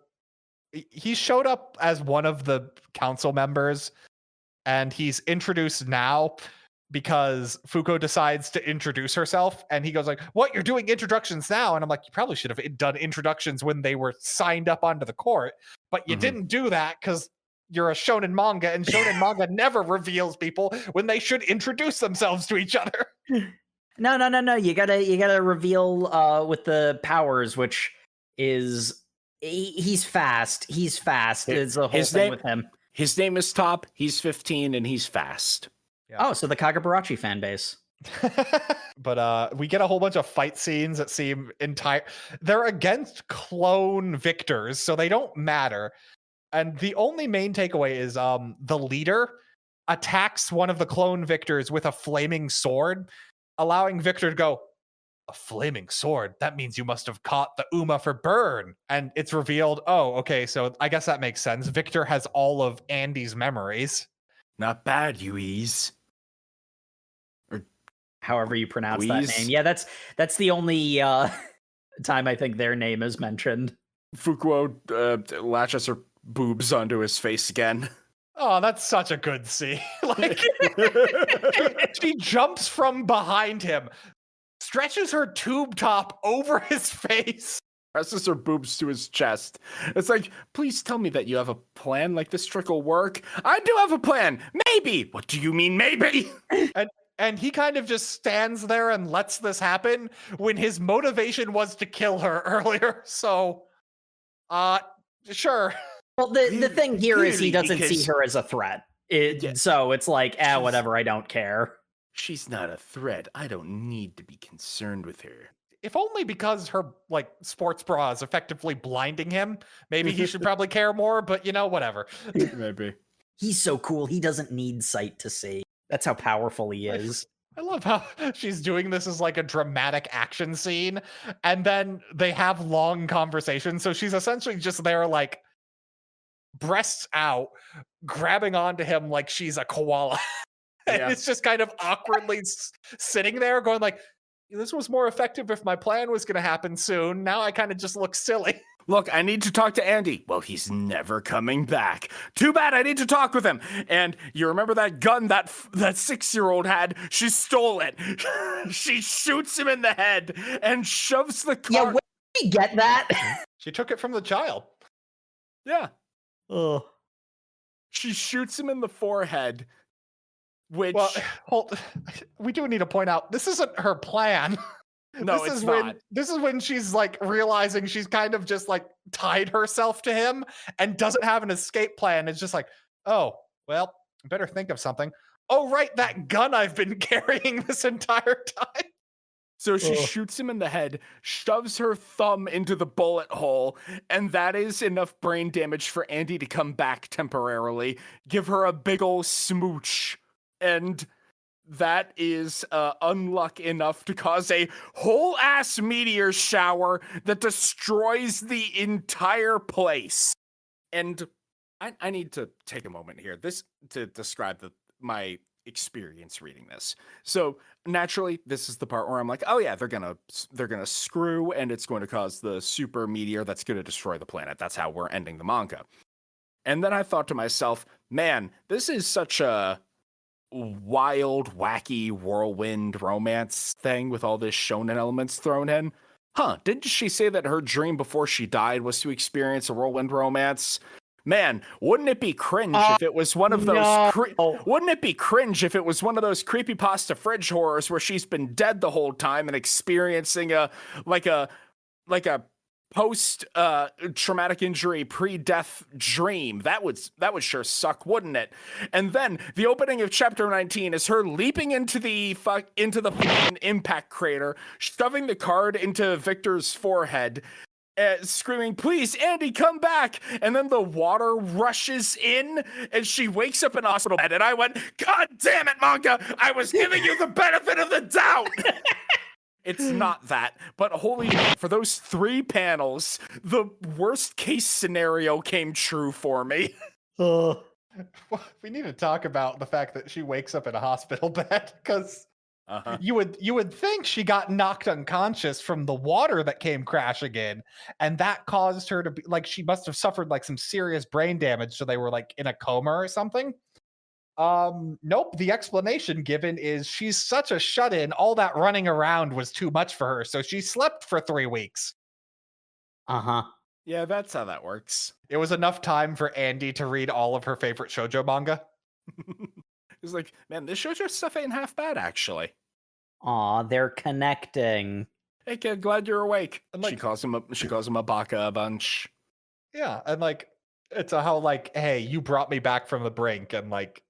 He showed up as one of the council members, and he's introduced now because Fuuko decides to introduce herself, and he goes like, "What, you're doing introductions now?" And I'm like, "You probably should have done introductions when they were signed up onto the court, but you didn't do that because you're a shonen manga, and shonen manga never reveals people when they should introduce themselves to each other." No. You gotta reveal with the powers, which is he's fast. He's fast. It's a whole thing with him. His name is Top. He's 15 and he's fast. Yeah. Oh, so the Kagabarachi fan base. But we get a whole bunch of fight scenes that seem entire. They're against clone victors, so they don't matter. And the only main takeaway is the leader attacks one of the clone victors with a flaming sword, allowing Victor to go, "A flaming sword? That means you must have caught the Uma for burn." And it's revealed, oh, okay, so I guess that makes sense. Victor has all of Andy's memories. Not bad, Yuiz. Or however you pronounce Louise? that name. Yeah, that's the only time I think their name is mentioned. Fuuko latches her boobs onto his face again. Oh, that's such a good scene. Like, she jumps from behind him, stretches her tube top over his face, presses her boobs to his chest. It's like, please tell me that you have a plan, like this trick will work. I do have a plan. Maybe. What do you mean, maybe? And he kind of just stands there and lets this happen when his motivation was to kill her earlier. So, sure. Well, the thing here is he doesn't see her as a threat. So it's like, whatever, I don't care. She's not a threat. I don't need to be concerned with her. If only because her, like, sports bra is effectively blinding him. Maybe he should probably care more, but, whatever. Maybe. He's so cool, he doesn't need sight to see. That's how powerful he is. I love how she's doing this as, like, a dramatic action scene, and then they have long conversations, so she's essentially just there, like, breasts out, grabbing onto him like she's a koala. And it's just kind of awkwardly sitting there going like, this was more effective if my plan was going to happen soon. Now I kind of just look silly. Look, I need to talk to Andy. Well, he's never coming back. Too bad, I need to talk with him. And you remember that gun that 6-year-old had? She stole it. She shoots him in the head and shoves the car. Yeah, where did she get that? She took it from the child. Yeah. Oh. She shoots him in the forehead. Which, well, we do need to point out, this isn't her plan. No, it's not. This is when she's like realizing she's kind of just like tied herself to him and doesn't have an escape plan. It's just like, oh, well, I better think of something. Oh, right, that gun I've been carrying this entire time. So she shoots him in the head, shoves her thumb into the bullet hole, and that is enough brain damage for Andy to come back temporarily, give her a big ol' smooch. And that is unluck enough to cause a whole ass meteor shower that destroys the entire place. And I need to take a moment here to describe my experience reading this. So naturally, this is the part where I'm like, oh yeah, they're gonna screw, and it's going to cause the super meteor that's going to destroy the planet. That's how we're ending the manga. And then I thought to myself, man, this is such a wild, wacky whirlwind romance thing with all this shonen elements thrown in. Didn't she say that her dream before she died was to experience a whirlwind romance? Man, wouldn't it be cringe if it was one of those wouldn't it be cringe if it was one of those creepypasta fridge horrors where she's been dead the whole time and experiencing a post traumatic injury pre-death dream? That would sure suck, wouldn't it? And then the opening of chapter 19 is her leaping into the fucking impact crater, shoving the card into Victor's forehead, screaming, "Please, Andy, come back!" And then the water rushes in, and she wakes up in a hospital bed. And I went, "God damn it, manga! I was giving you the benefit of the doubt." It's not that, but holy, for those 3 panels, the worst case scenario came true for me. Well, we need to talk about the fact that she wakes up in a hospital bed, because you would think she got knocked unconscious from the water that came crashing in, and that caused her to be like, she must have suffered like some serious brain damage, so they were like in a coma or something. Nope. The explanation given is she's such a shut-in, all that running around was too much for her, so she slept for 3 weeks. Yeah, that's how that works. It was enough time for Andy to read all of her favorite shoujo manga. It's like, man, this shoujo stuff ain't half bad, actually. Aw, they're connecting. Hey kid, glad you're awake. And, like, she calls him a baka a bunch. Yeah, and like, it's a how like, hey, you brought me back from the brink, and like,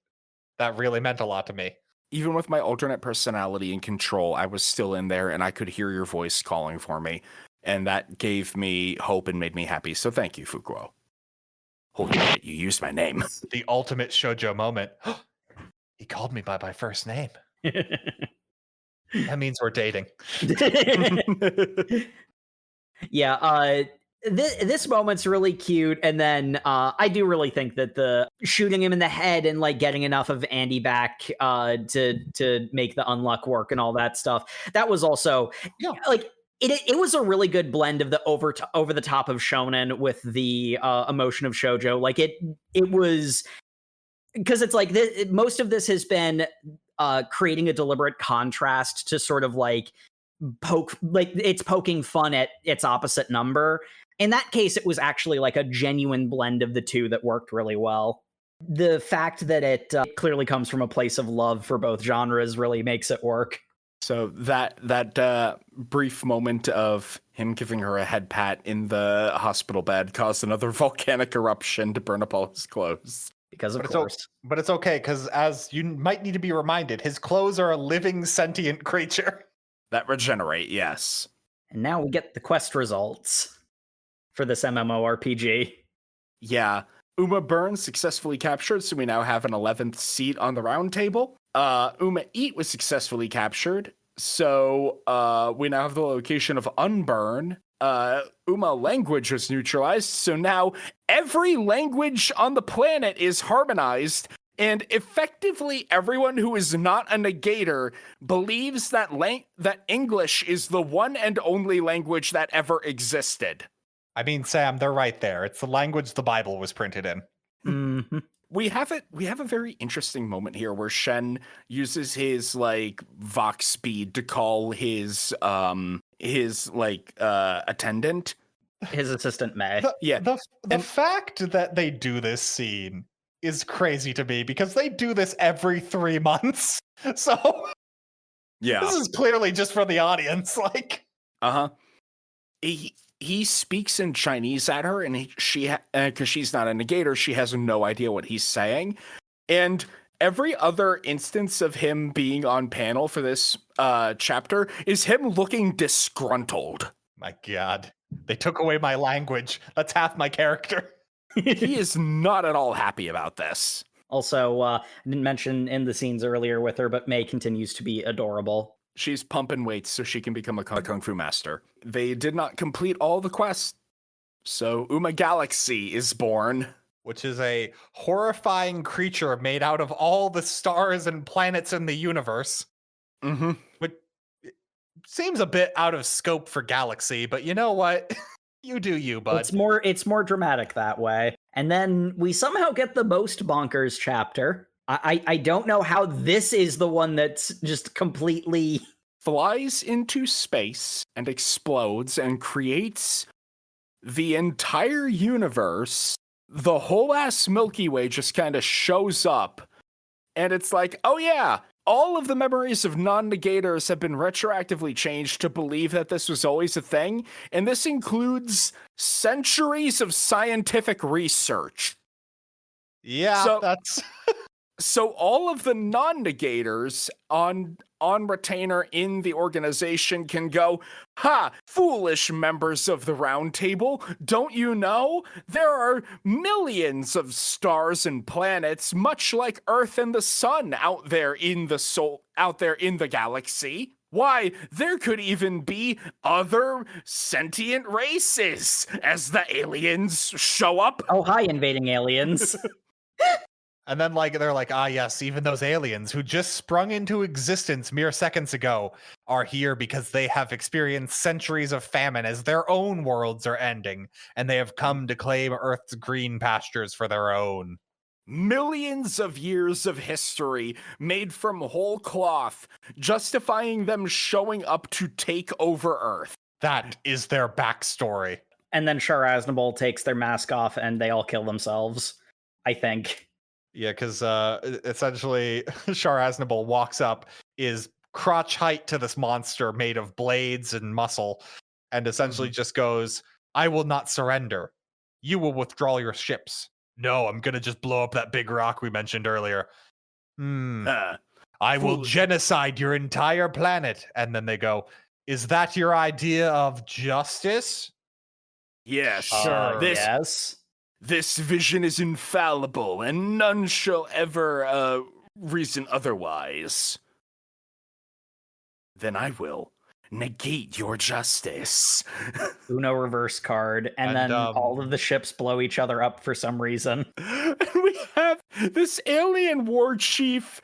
that really meant a lot to me. Even with my alternate personality and control, I was still in there, and I could hear your voice calling for me, and that gave me hope and made me happy. So thank you, Fuuko. Holy shit, you used my name. The ultimate shoujo moment. He called me by my first name. That means we're dating. Yeah, this moment's really cute, and then I do really think that the shooting him in the head and like getting enough of Andy back to make the unluck work and all that stuff, that was also like it was a really good blend of the over the top of shonen with the emotion of shoujo. Like it was, because it's like most of this has been creating a deliberate contrast to sort of like it's poking fun at its opposite number. In that case, it was actually like a genuine blend of the two that worked really well. The fact that it clearly comes from a place of love for both genres really makes it work. So that brief moment of him giving her a head pat in the hospital bed caused another volcanic eruption to burn up all his clothes. Because of course. But it's okay, because as you might need to be reminded, his clothes are a living sentient creature. That regenerate, yes. And now we get the quest results for this MMORPG. Yeah. Uma Burns successfully captured, so we now have an 11th seat on the round table. Uma Eat was successfully captured, so we now have the location of Unburn. Uma language was neutralized, so now every language on the planet is harmonized, and effectively everyone who is not a negator believes that that English is the one and only language that ever existed. I mean, Sam, they're right there. It's the language the Bible was printed in. Mm-hmm. We have a very interesting moment here where Shen uses his like Vox speed to call his attendant, his assistant May. The fact that they do this scene is crazy to me, because they do this every 3 months. So yeah, this is clearly just for the audience. Like, he speaks in Chinese at her, and because she's not a negator, she has no idea what he's saying. And every other instance of him being on panel for this chapter is him looking disgruntled. My God, they took away my language. That's half my character. He is not at all happy about this. Also, I didn't mention in the scenes earlier with her, but May continues to be adorable. She's pumping weights so she can become a kung fu master. They did not complete all the quests, so Uma Galaxy is born. Which is a horrifying creature made out of all the stars and planets in the universe. Mm-hmm. Which seems a bit out of scope for Galaxy, but you know what? You do you, bud. It's more dramatic that way. And then we somehow get the most bonkers chapter. I don't know how this is the one that's just completely flies into space and explodes and creates the entire universe. The whole ass Milky Way just kind of shows up, and it's like, oh yeah, all of the memories of non-negators have been retroactively changed to believe that this was always a thing, and this includes centuries of scientific research. Yeah, so, that's So all of the non-negators on retainer in the organization can go, ha, foolish members of the round table, don't you know? There are millions of stars and planets, much like Earth and the sun out there in the galaxy. Why, there could even be other sentient races as the aliens show up. Oh, hi, invading aliens. And then they're like, ah, yes, even those aliens who just sprung into existence mere seconds ago are here because they have experienced centuries of famine as their own worlds are ending, and they have come to claim Earth's green pastures for their own. Millions of years of history made from whole cloth, justifying them showing up to take over Earth. That is their backstory. And then Ch.1-20 takes their mask off and they all kill themselves, I think. Yeah, because essentially Ch.1-20 walks up, is crotch height to this monster made of blades and muscle, and essentially just goes, I will not surrender. You will withdraw your ships. No, I'm going to just blow up that big rock we mentioned earlier. I will genocide your entire planet. And then they go, is that your idea of justice? Yes, Sure. Yes. This vision is infallible, and none shall ever reason otherwise. Then I will negate your justice. Uno reverse card, and then all of the ships blow each other up for some reason. And we have this alien war chief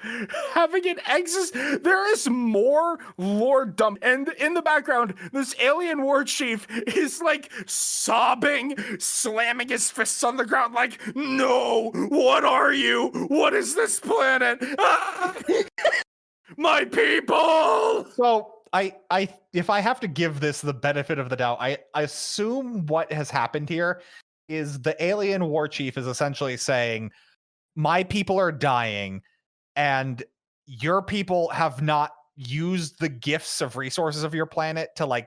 having an exit. There is more lore dump. And in the background, this alien war chief is sobbing, slamming his fists on the ground like, no, what are you? What is this planet? Ah! My people! So I if I have to give this the benefit of the doubt, I assume what has happened here is the alien war chief is essentially saying, my people are dying and your people have not used the gifts of resources of your planet to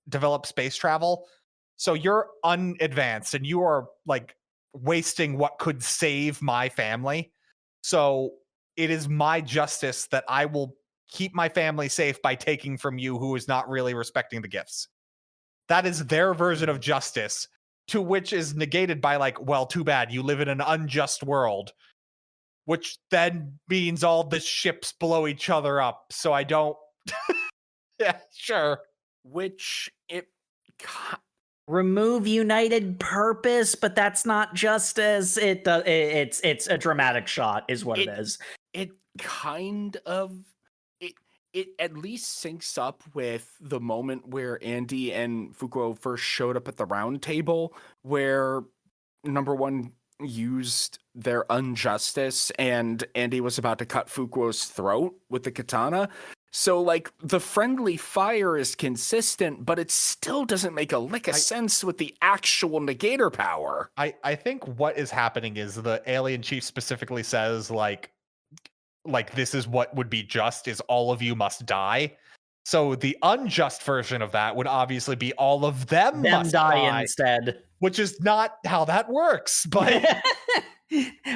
develop space travel. So you're unadvanced and you are wasting what could save my family. So it is my justice that I will keep my family safe by taking from you who is not really respecting the gifts. That is their version of justice, to which is negated by well, too bad, you live in an unjust world, which then means all the ships blow each other up. So I don't. Yeah, sure. Which remove united purpose, but that's not justice. It's a dramatic shot, is what it is. It kind of. It at least syncs up with the moment where Andy and Fuuko first showed up at the round table, where number one used their injustice and Andy was about to cut Fukuo's throat with the katana. So the friendly fire is consistent, but it still doesn't make a lick of sense with the actual negator power. I think what is happening is the alien chief specifically says this is what would be just, is all of you must die. So the unjust version of that would obviously be all of them must die instead, which is not how that works, but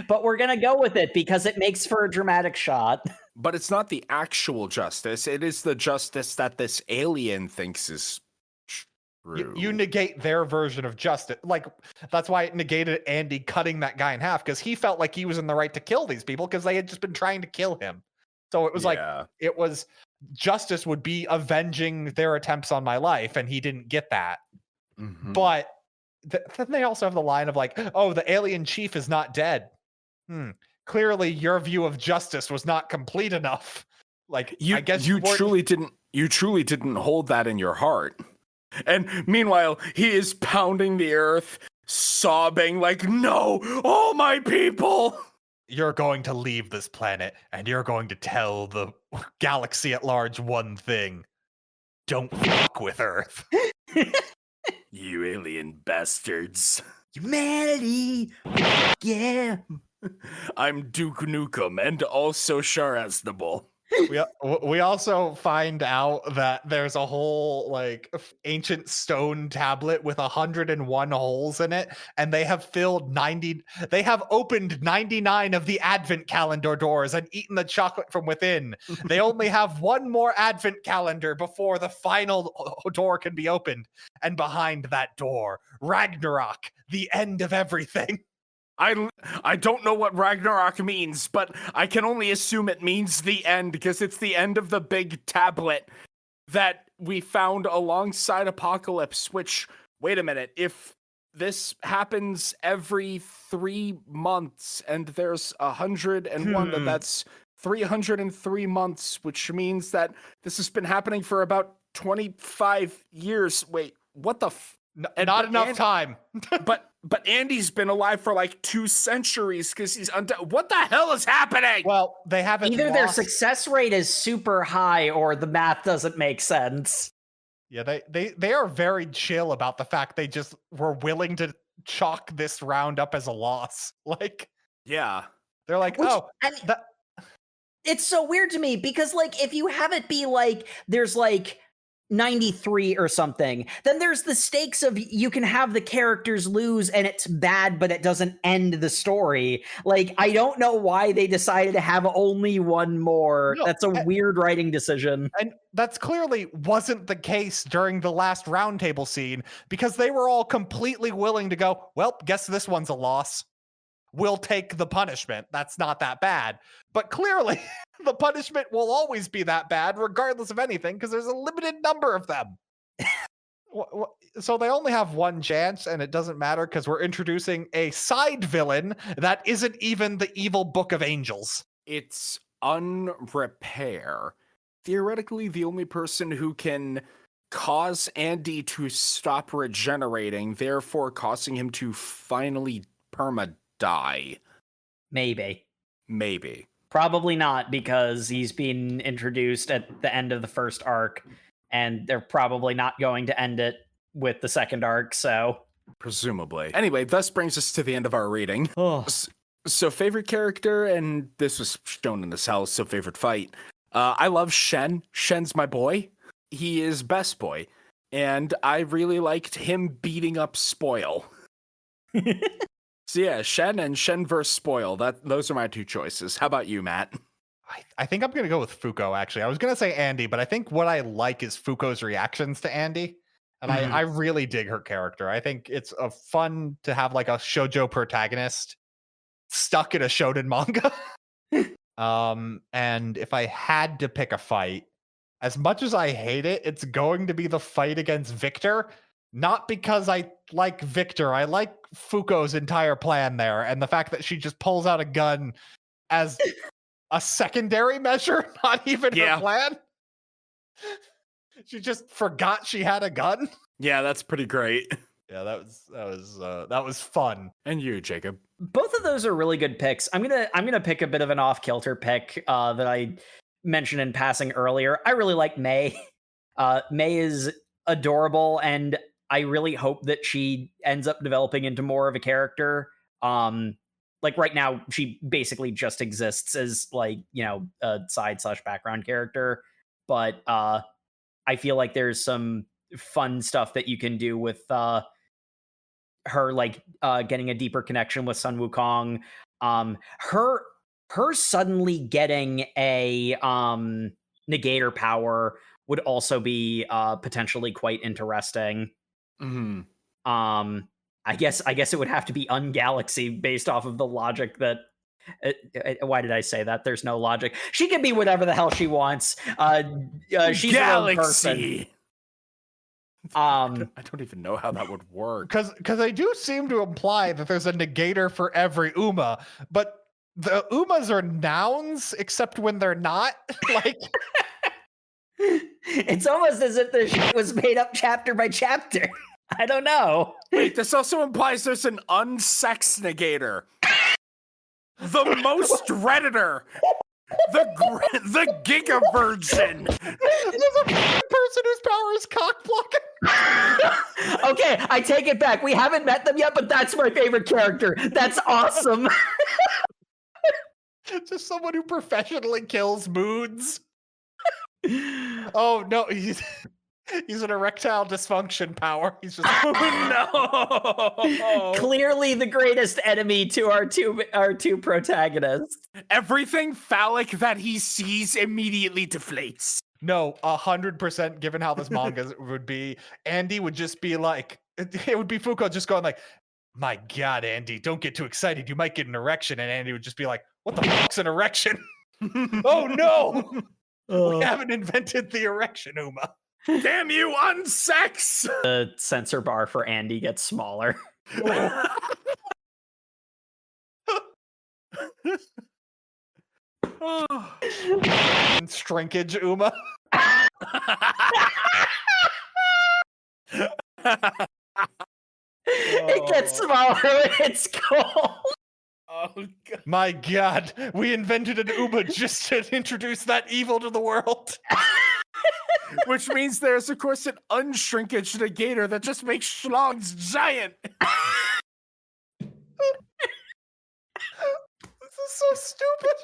but we're gonna go with it because it makes for a dramatic shot. But it's not the actual justice, it is the justice that this alien thinks is true. You negate their version of justice. That's why it negated Andy cutting that guy in half, because he felt like he was in the right to kill these people because they had just been trying to kill him. So it was it was justice would be avenging their attempts on my life, and he didn't get that. But then they also have the line of oh, the alien chief is not dead. Clearly your view of justice was not complete enough. I guess you truly didn't hold that in your heart. And meanwhile, he is pounding the earth, sobbing no, all my people. You're going to leave this planet and you're going to tell the galaxy at large one thing. Don't fuck with Earth. You alien bastards. Humanity. Yeah. I'm Duke Nukem and also Ch.1-20. We also find out that there's a whole like ancient stone tablet with 101 holes in it, and they have opened 99 of the advent calendar doors and eaten the chocolate from within. They only have one more advent calendar before the final door can be opened, and behind that door, Ragnarok, the end of everything. I don't know what Ragnarok means, but I can only assume it means the end, because it's the end of the big tablet that we found alongside Apocalypse, which, wait a minute, if this happens every 3 months and there's 101, that's 303 months, which means that this has been happening for about 25 years. Wait, what the not enough time. But Andy's been alive for like 2 centuries because he's what the hell is happening? Well, they haven't. Either their success rate is super high or the math doesn't make sense. Yeah, they are very chill about the fact they just were willing to chalk this round up as a loss. Like, yeah, they're like, it's so weird to me because, like, if you have it be like there's like 93 or something, then there's the stakes of you can have the characters lose and it's bad, but it doesn't end the story. Like, I don't know why they decided to have only one more. No, that's a weird writing decision. And that's clearly wasn't the case during the last roundtable scene, because they were all completely willing to go, well, guess this one's a loss. We'll take the punishment. That's not that bad. But clearly, the punishment will always be that bad, regardless of anything, because there's a limited number of them. So they only have one chance, and it doesn't matter because we're introducing a side villain that isn't even the evil Book of Angels. It's Unrepair. Theoretically, the only person who can cause Andy to stop regenerating, therefore causing him to finally perma-die. Maybe. Probably not, because he's been introduced at the end of the first arc, and they're probably not going to end it with the second arc, so... Presumably. Anyway, thus brings us to the end of our reading. So favorite character, and this was shown in the cell, so favorite fight. I love Shen. Shen's my boy. He is best boy. And I really liked him beating up Spoil. So yeah, Shen and Shen vs. Spoil. Those are my 2 choices. How about you, Matt? I think I'm going to go with Fuuko, actually. I was going to say Andy, but I think what I like is Fuuko's reactions to Andy. And I really dig her character. I think it's fun to have like a shoujo protagonist stuck in a shonen manga. And if I had to pick a fight, as much as I hate it, it's going to be the fight against Victor. Not because I like Victor. I like Fuuko's entire plan there, and the fact that she just pulls out a gun as a secondary measure, not even her plan. She just forgot she had a gun. Yeah, that's pretty great. Yeah, that was fun. And you, Jacob? Both of those are really good picks. I'm gonna pick a bit of an off-kilter pick that I mentioned in passing earlier. I really like May. May is adorable, and I really hope that she ends up developing into more of a character. Like right now, she basically just exists as like, you know, a side/background character. But I feel like there's some fun stuff that you can do with her, like getting a deeper connection with Sun Wukong. Her suddenly getting a negator power would also be potentially quite interesting. I guess it would have to be Ungalaxy based off of the logic that why did I say that? There's no logic. She can be whatever the hell she wants. She's Galaxy. I don't even know how that would work. Because they do seem to imply that there's a negator for every Uma, but the Umas are nouns except when they're not. Like, it's almost as if the shit was made up chapter by chapter. I don't know. Wait, this also implies there's an unsex negator. The most redditor. The Giga Virgin. There's a person whose power is cock blocking. Okay, I take it back. We haven't met them yet, but that's my favorite character. That's awesome. Just someone who professionally kills moods. Oh no, he's an erectile dysfunction power. He's just No. Clearly the greatest enemy to our two protagonists. Everything phallic that he sees immediately deflates. No, 100%. Given how this manga would be, Andy would just be like, it would be Fuuko just going like, "My God, Andy, don't get too excited. You might get an erection." And Andy would just be like, "What the fuck's an erection?" Oh no, we haven't invented the erection, Uma. Damn you, unsex! The censor bar for Andy gets smaller. Shrinkage, Uma. It gets smaller when it's cold. Oh, God. My God, we invented an Uma just to introduce that evil to the world. Which means there's, of course, an unshrinkage negator that just makes schlongs giant. This is so stupid.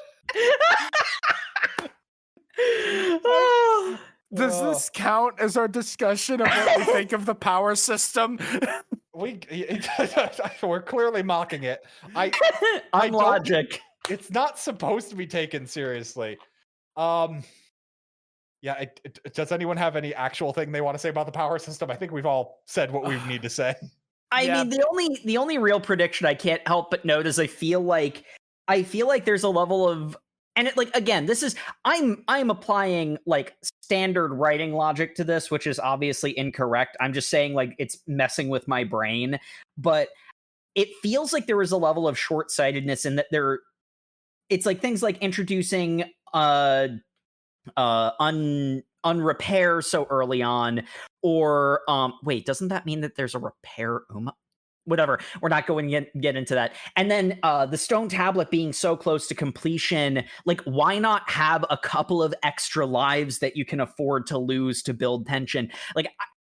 Does this count as our discussion of what we think of the power system? We're clearly mocking it. Unlogic. It's not supposed to be taken seriously. Yeah, does anyone have any actual thing they want to say about the power system? I think we've all said what we need to say. I mean, the only real prediction I can't help but note is I feel like there's a level of, and it, like, again, this is I'm applying like standard writing logic to this, which is obviously incorrect. I'm just saying like it's messing with my brain, but it feels like there is a level of short-sightedness in that it's like things like introducing unrepair so early on, or wait, doesn't that mean that there's a repair Uma? Whatever, we're not going to get into that. And then the stone tablet being so close to completion, like, why not have a couple of extra lives that you can afford to lose to build tension? Like,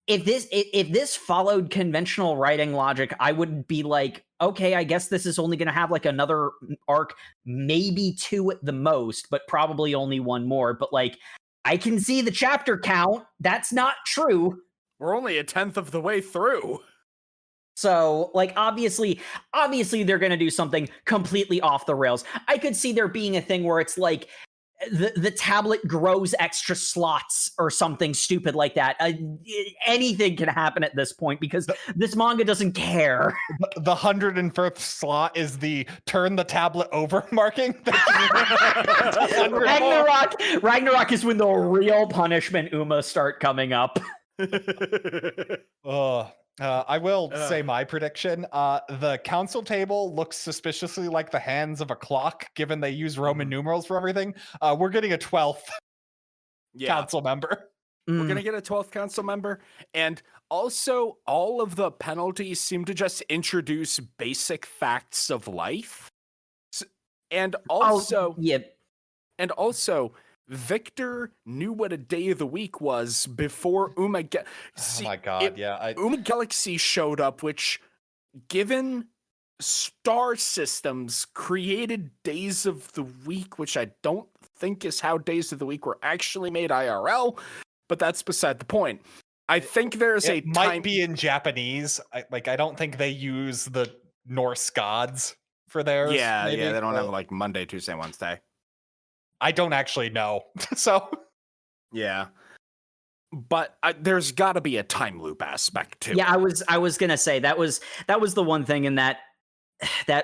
if this followed conventional writing logic, I would be like, okay, I guess this is only going to have like another arc, maybe 2 at the most, but probably only 1 more. But like, I can see the chapter count. That's not true. We're only 1/10 of the way through. So, like, obviously they're going to do something completely off the rails. I could see there being a thing where it's like the tablet grows extra slots or something stupid like that. Anything can happen at this point because this manga doesn't care. The 101st slot is the turn the tablet over marking. Ragnarok is when the real punishment Uma start coming up. I will say my prediction. The council table looks suspiciously like the hands of a clock, given they use Roman numerals for everything. We're getting a 12th council member. We're going to get a 12th council member. And also, all of the penalties seem to just introduce basic facts of life. And also... And also... Victor knew what a day of the week was before Uma Uma Galaxy showed up, which, given star systems, created days of the week, which I don't think is how days of the week were actually made IRL, but that's beside the point. I think there's it might be in Japanese. I don't think they use the Norse gods for theirs. Yeah, they don't have like Monday, Tuesday, Wednesday. I don't actually know. So, yeah. But there's got to be a time loop aspect too. Yeah, I was going to say that was the one thing in that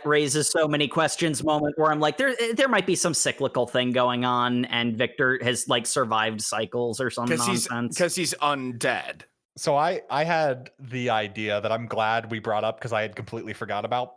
raises so many questions moment where I'm like there might be some cyclical thing going on and Victor has like survived cycles or some nonsense because he's undead. So I had the idea that I'm glad we brought up because I had completely forgot about.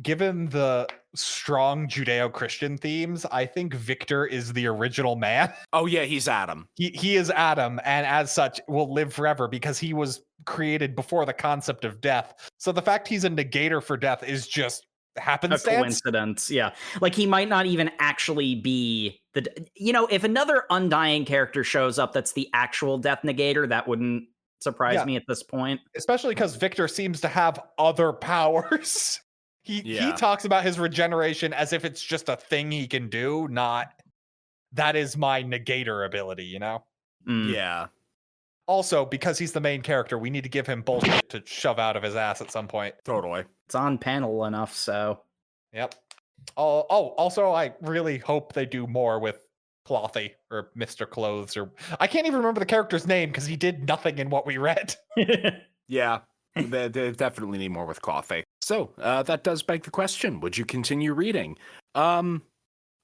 Given the strong Judeo-Christian themes, I think Victor is the original man. Oh yeah, he's Adam. He is Adam, and as such will live forever because he was created before the concept of death. So the fact he's a negator for death is just happenstance. A coincidence, yeah. Like, he might not even actually be if another undying character shows up that's the actual death negator, that wouldn't surprise me at this point. Especially because Victor seems to have other powers. He talks about his regeneration as if it's just a thing he can do, not that is my negator ability, you know? Yeah. Also, because he's the main character, we need to give him bullshit to shove out of his ass at some point. Totally. It's on panel enough, so. Yep. Also, I really hope they do more with Clothy or Mr. Clothes, or I can't even remember the character's name because he did nothing in what we read. Yeah. They definitely need more with Clothy. So, that does beg the question. Would you continue reading?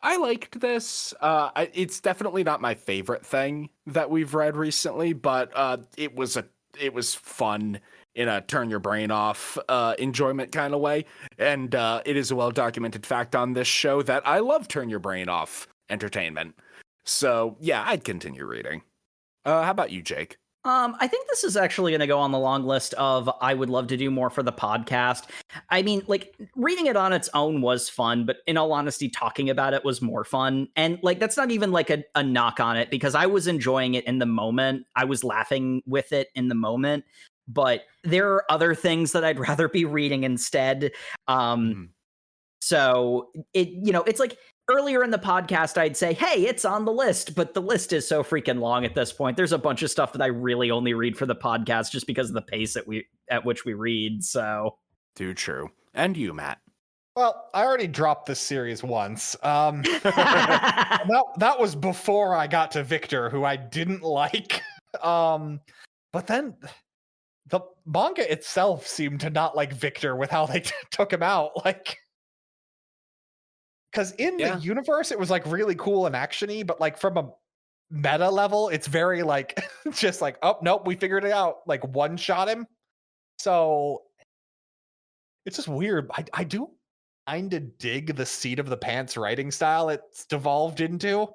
I liked this. It's definitely not my favorite thing that we've read recently, but it was fun in a turn your brain off enjoyment kind of way. And it is a well-documented fact on this show that I love turn your brain off entertainment. So, yeah, I'd continue reading. How about you, Jake? I think this is actually going to go on the long list of I would love to do more for the podcast. I mean, like, reading it on its own was fun, but in all honesty, talking about it was more fun. And, like, that's not even, like, a knock on it, because I was enjoying it in the moment. I was laughing with it in the moment. But there are other things that I'd rather be reading instead. So, it's like, earlier in the podcast, I'd say, hey, it's on the list, but the list is so freaking long at this point. There's a bunch of stuff that I really only read for the podcast just because of the pace at which we read, so. Too true. And you, Matt? Well, I already dropped this series once. That was before I got to Victor, who I didn't like. But then the manga itself seemed to not like Victor with how they took him out. Like, because in the universe, it was like really cool and actiony, but like from a meta level, it's very like just like, oh nope, we figured it out. Like one shot him. So it's just weird. I do kind of dig the seat of the pants writing style it's devolved into.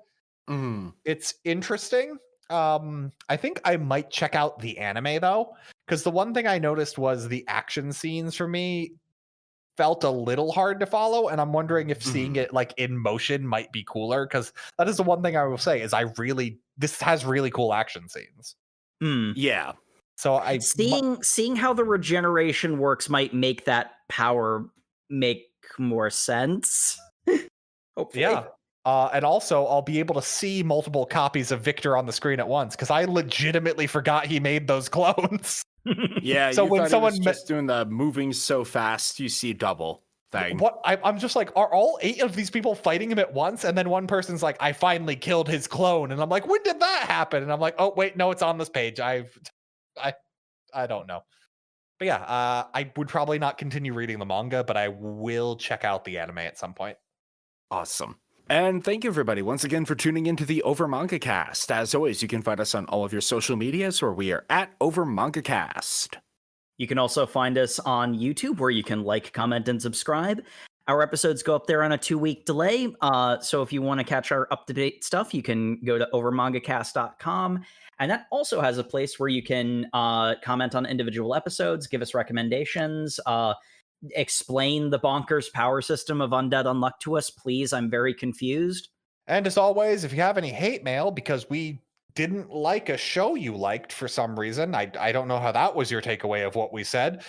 It's interesting. I think I might check out the anime though, because the one thing I noticed was the action scenes for me felt a little hard to follow, and I'm wondering if seeing it like in motion might be cooler, because that is the one thing I will say is this has really cool action scenes. Yeah. So seeing how the regeneration works might make that power make more sense. Hopefully. Yeah. And also I'll be able to see multiple copies of Victor on the screen at once, because I legitimately forgot he made those clones. Yeah, so when someone just doing the moving so fast you see double thing. What I'm just like, are all 8 of these people fighting him at once? And then one person's like, I finally killed his clone, and I'm like, when did that happen? And I'm like, oh wait, no, it's on this page. I don't know. But yeah, I would probably not continue reading the manga, but I will check out the anime at some point. Awesome. And thank you, everybody, once again for tuning into the Over Manga Cast. As always, you can find us on all of your social medias, where we are at Over Manga Cast. You can also find us on YouTube, where you can like, comment, and subscribe. Our episodes go up there on a 2-week delay. So if you want to catch our up-to-date stuff, you can go to overmangacast.com. And that also has a place where you can comment on individual episodes, give us recommendations, explain the bonkers power system of Undead Unluck to us, please. I'm very confused. And as always, if you have any hate mail because we didn't like a show you liked for some reason, I don't know how that was your takeaway of what we said,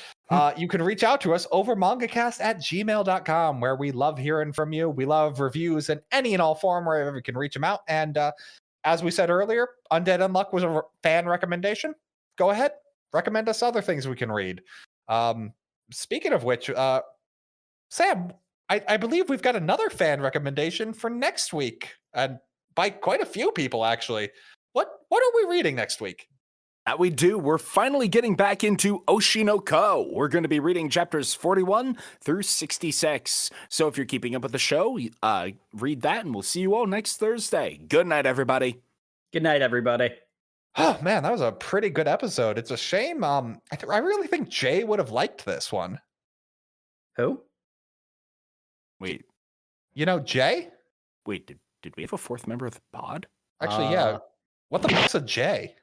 you can reach out to us over mangacast@gmail.com, where we love hearing from you. We love reviews in any and all form wherever we can reach them out. And as we said earlier, Undead Unluck was a fan recommendation. Go ahead, recommend us other things we can read. Speaking of which, Sam, I believe we've got another fan recommendation for next week, and by quite a few people, actually. What are we reading next week? That we do. We're finally getting back into Oshinoko. We're going to be reading chapters 41 through 66. So if you're keeping up with the show, read that, and we'll see you all next Thursday. Good night, everybody. Good night, everybody. Oh man, that was a pretty good episode. It's a shame. I really think Jay would have liked this one. Who? Wait. You know Jay? Wait, did we have a fourth member of the pod? Actually, yeah. What the fuck's a Jay?